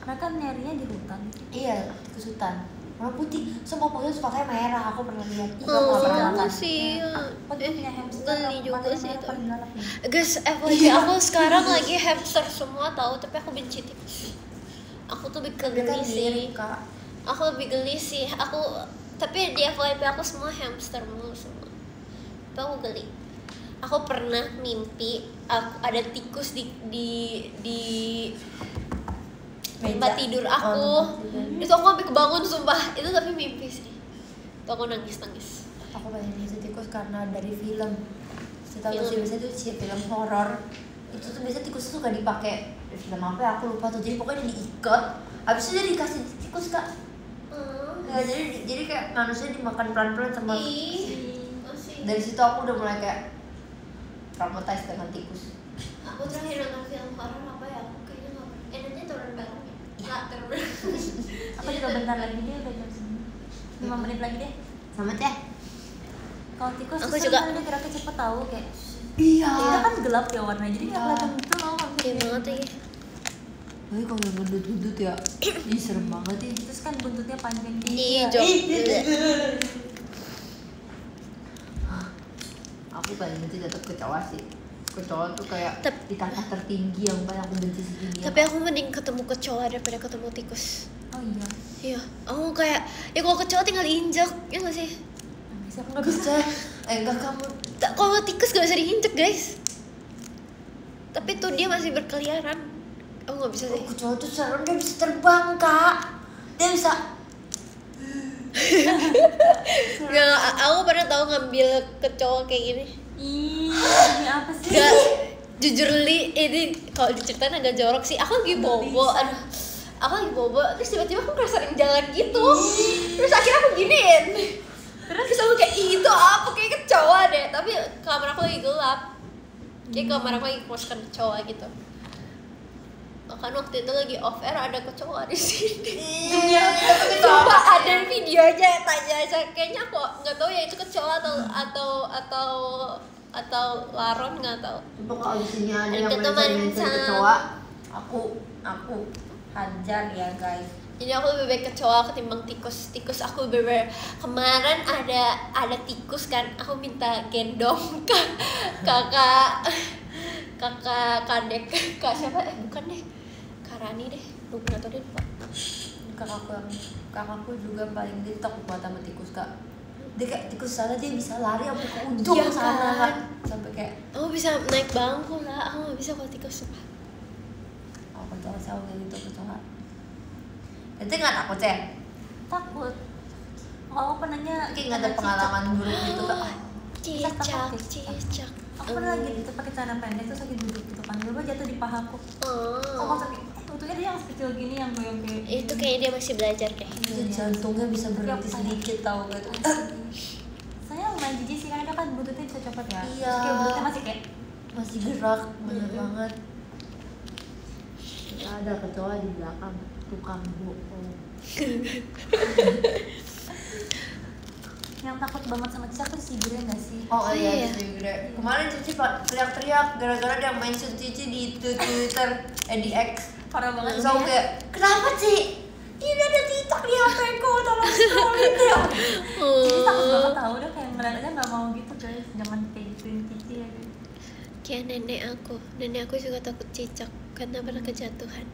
Mereka nyarinya di hutan. Iya, tikus hutan, warna putih, semua pokoknya sepatunya merah, aku pernah lihat. Aku Oh, nggak pernah makan. sih. Aku tuh punya hamster. Geli juga matanya sih merah itu. paling galak nih. Guys, FYI aku sekarang lagi hamster semua tahu, tapi aku benci tikus. Aku tuh lebih Dia kan geli sih. mirip kak. Aku lebih geli sih. Tapi di FYP aku semua hamster mulu semua. Tapi aku geli. Aku pernah mimpi aku ada tikus di tempat tidur aku. Itu aku sampai kebangun sumpah. Itu tapi mimpi sih. Itu aku nangis. Aku paling benci tikus karena dari film. Setahu sih biasanya tuh film horor. Itu tuh biasanya tikus tuh gak dipakai film apa ya, aku lupa tuh. Jadi pokoknya diikat, habis itu dia dikasih tikus kak. Ya, jadi kayak manusia dimakan pelan-pelan sama. Dari situ aku udah mulai kayak traumatized dengan tikus. Aku terakhir nonton film horor apa ya? Aku kayaknya nggak pernah. Nanti turun bareng ya? Nggak turun. Aku juga bentar lagi dia udah jam 5 menit lagi deh. Sama teh. Kalau tikus Aku susah juga. kan dia geraknya cepet tahu kayak. Iya. Dia kan gelap ya warnanya, jadi nggak kelihatan gitu loh. Iya banget lagi. Tapi kalau yang gendut-gendut ya, ih serem banget ya. Terus kan buntutnya panjang gitu. Iya, Jok. Aku paling benci tetap kecoa sih. Kecoa tuh kayak di tahta tertinggi yang paling aku benci sedunia. Tapi aku mending ketemu kecoa daripada ketemu tikus. Oh iya. Iya, aku kayak ya kalau kecoa tinggal diinjak, ya nggak sih? Siapa nggak bisa? Enggak kamu. Kalau tikus gak bisa diinjek guys. Tapi tuh dia masih berkeliaran. Aku nggak bisa sih. Kecoa tuh serem, dia bisa terbang kak. Dia bisa. Nggak, aku pernah tahu ngambil kecoa kayak gini. Ih, ini apa sih? Gak, jujur li, ini kalau diceritain agak jorok sih. Aku lagi bobo, aduh, aku lagi bobo, terus tiba-tiba aku ngerasain jalan gitu. Terus akhirnya aku giniin. Terus aku kayak, ih itu apa? Kayak kecoa deh. Tapi kamar aku lagi gelap. Kayak kamar aku lagi kemasukan kecoa gitu. Bahkan waktu itu lagi off air ada kecoa di sini. Coba ada videonya, tanya aja. Kayaknya kok nggak tahu ya itu kecoa atau laron, nggak tahu. Coba kalau di sini ada yang Itu mention mancang. kecoa, aku hajar ya guys. Jadi aku lebih baik kecoa ketimbang tikus. Tikus aku bener kemarin ada tikus kan, aku minta gendong kakak kadek, kak siapa? Bukan deh, Karani deh, lupa atau deh lupa. Kakakku juga paling dia takut banget sama tikus kak. Dia kayak tikus sana dia bisa lari sampai ke ujung Iya, sana kan? kak. Sampai kayak Aku bisa naik bangku lah, aku nggak bisa kalau tikus sumpah. aku kecoa sih kayak gitu kecoa. Itu nggak takut sih? Takut. Oh, aku pernahnya Kayak nggak ada pengalaman buruk gitu kak. Cicak. Aku pernah lagi gitu pakai celana pendek terus lagi duduk gitu kan, tiba jatuh di pahaku. Aku sakit. Untungnya dia yang kecil gini yang goyang kayak. Itu kayaknya dia masih belajar deh. Itu jantungnya bisa berhenti sedikit tau gak tuh? Saya lumayan jijik sih karena dia kan buntutnya bisa copot ya. Iya. Terus kayak buntutnya masih kayak Masih gerak, bener banget. Ada kecoa di belakang tukang bohong. yang takut banget sama cicak tuh si Gire nggak sih? Oh iya, Iya. Gede. Kemarin Cici teriak-teriak gara-gara dia mention Cici di Twitter, di X. Parah banget. Terus aku kayak, kenapa Ci? Ini ada TikTok di HP-ku, tolong scrollin ya. Jadi takut banget tahu dia kayak ngeliat aja nggak mau gitu guys, jangan kayak gituin Cici ya guys. Kayak nenek aku juga takut cicak karena pernah kejatuhan.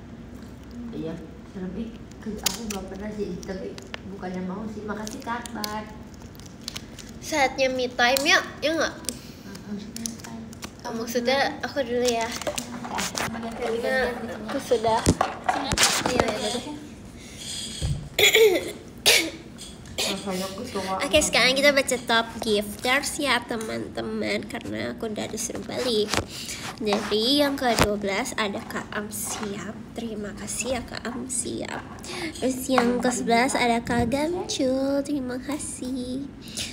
Iya, lebih aku belum pernah sih, tapi bukannya mau sih. Makasih Kak Bat. Saatnya me time ya nggak? Maksudnya aku dulu ya. Karena aku sudah. Iya ya. Oke, sekarang kita baca top gifters ya teman-teman, karena aku udah disuruh balik. Jadi yang ke-12 ada Kak Am Siap. Terima kasih ya Kak Am Siap. Terus yang ke-11 ada Kak Gamcul. Terima kasih.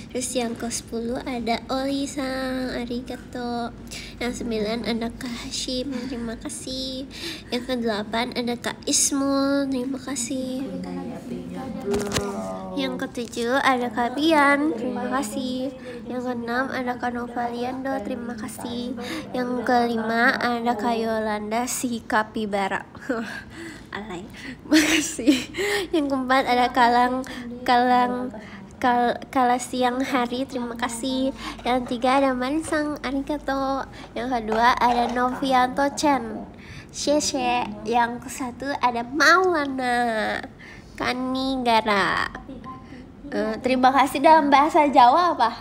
Terus yang ke-10 ada Oli-san. Arigato. Yang 9 ada Kak Hashim. Terima kasih. Yang ke-8 ada Kak Ismul. Terima kasih. Yang ke-7 ada Kak Bian, terima kasih. Yang ke-6 ada Kak Novaliando, terima kasih. Yang ke-5 ada Kak Yolanda si Kapibara. Alay, makasih. Yang ke-4 ada Kala siang hari, terima kasih. Yang ke-3 ada Marisang, arigato. Yang ke-2 ada Novianto Chen, Sheshe. Yang ke-1 ada Maulana Kanigara. Terima kasih dalam bahasa Jawa apa?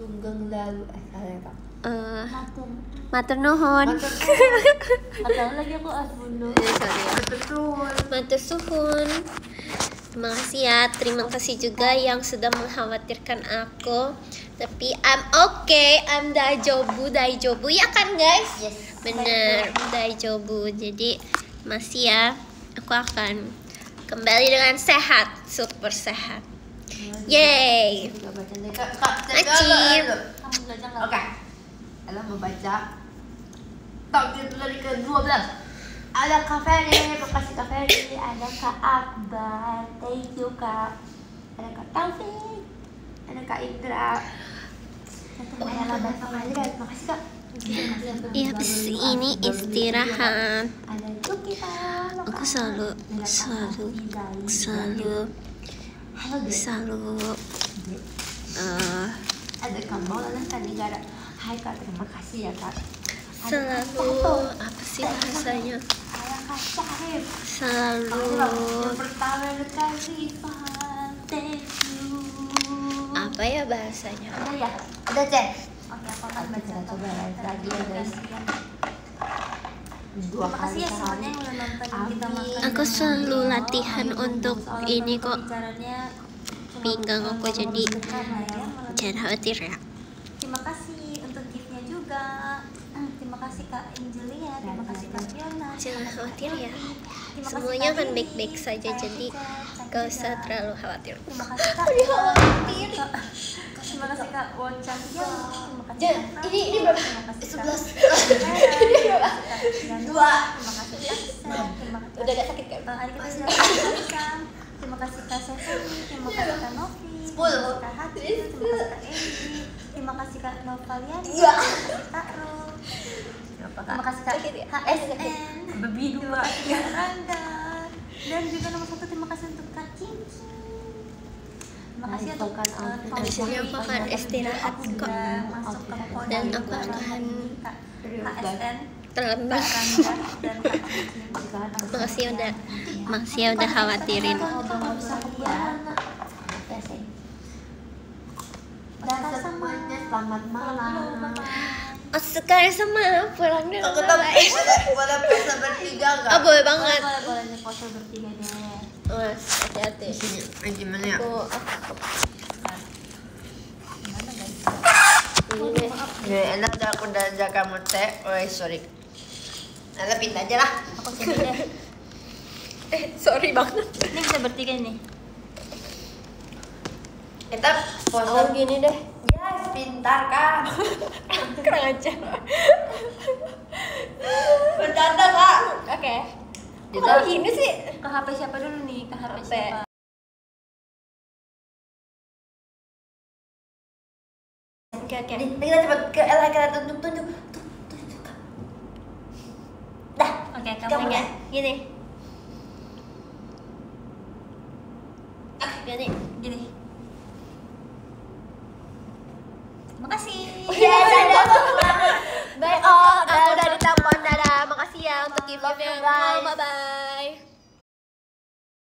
Sugeng lalu salah Kak. Matur nuhun. Atau lagi aku asbundu. Sorry. Matur suhun. Terima kasih ya. Terima kasih juga yang sudah mengkhawatirkan aku. Tapi I'm okay. I'm daijobu ya kan guys? Yes. Bener, daijobu. Jadi masih ya. Aku akan kembali dengan sehat, super sehat. Yeay. Kak baca deh Acim. Kamu belajar nggak? Oke. Ella membaca takdir dari ke-12. Ada Kak Ferry, makasih Kak Ferry. Ada Kak Akbar, thank you Kak. Ada Kak Taufik, ada Kak Indra. Ada Kak Bapak, makasih Kak. Iya, ini istirahat. Ada Tuki Kak. Aku selalu Halo guys. Ada Kak Maulana Kak Negara. Hai Kak, terima kasih ya Kak. Selalu apa sih bahasanya? Ada Kak Syarif. Selalu Yang pertama ada Kak Rifan, thank you. apa ya bahasanya? Ada ya? Ada Cek. Oke, aku akan baca. Coba live lagi ya guys. Dua Terima kasih kali ya semuanya sehari. yang udah nonton kita makan. Aku selalu latihan untuk Soal ini kok. pembicaranya cuma Pinggang aku jadi karena ya, malah- jangan khawatir ya. Terima kasih untuk giftnya juga. Terima kasih Kak Angelia, terima kasih Kak Fiona. Jangan khawatir ya. Terima kasih, Semuanya Kak akan Lili, baik-baik saja, Kak jadi Cica, gak usah Cantika. terlalu khawatir. Terima kasih Kak. Terima kasih Kak Wocang. Terima kasih Jen, Kak ini Prabu. berapa? Terima kasih Kak 11. Vera. Dua. Terima kasih Kak Sam. Terima kasih. Udah gak sakit kan? Adik kita sudah kasih Sam. Terima kasih Kak Stephanie. Terima kasih Kak Novi. Terima 10. kasih Kak Hati. Terima kasih Kak Edi. Terima kasih Kak Novaliani. Iya. Terima kasih Kak Ru. Terima kasih Kak HSN. Babi Terima kasih Kak Rangga. Dan juga nomor 1 terima kasih untuk Kak Kinki. Terima kasih untuk Abis ini aku akan istirahat aku kok. sudah masuk ke kode Dan aku juga akan Kak HSN, terlembab. Kak Rangga, dan Kak Kinki. Makasih udah khawatirin. Dan semuanya selamat malam. Oh, sekarang sama pulang dulu. Aku tahu pada pose bertiga Oh, boleh banget. Boleh foto bertiga deh. Mas, hati-hati. Gimana ya? Aku Gimana guys? ini deh. Ya, enak udah aku udah jaga mote. Oh, sorry. Ella pindah aja lah. Aku sini deh. Sorry banget. Ini bisa bertiga nih. Kita pose. Oh, gini deh. Yes, pintar kan? Kurang aja. Bercanda kak. Oke. Kita Kok gini sih? Ke HP siapa dulu nih? Ke HP siapa? Oke. kita coba ke Ella, kita tunjuk. Kak. Dah. Oke, Kamu kamu Oke, ya. gini. Gini. Gini. Terima kasih. Yes, ada. Bye all. Aku udah ditelepon. Dadah. Makasih ya untuk gift-giftnya. Love you, guys. Bye-bye.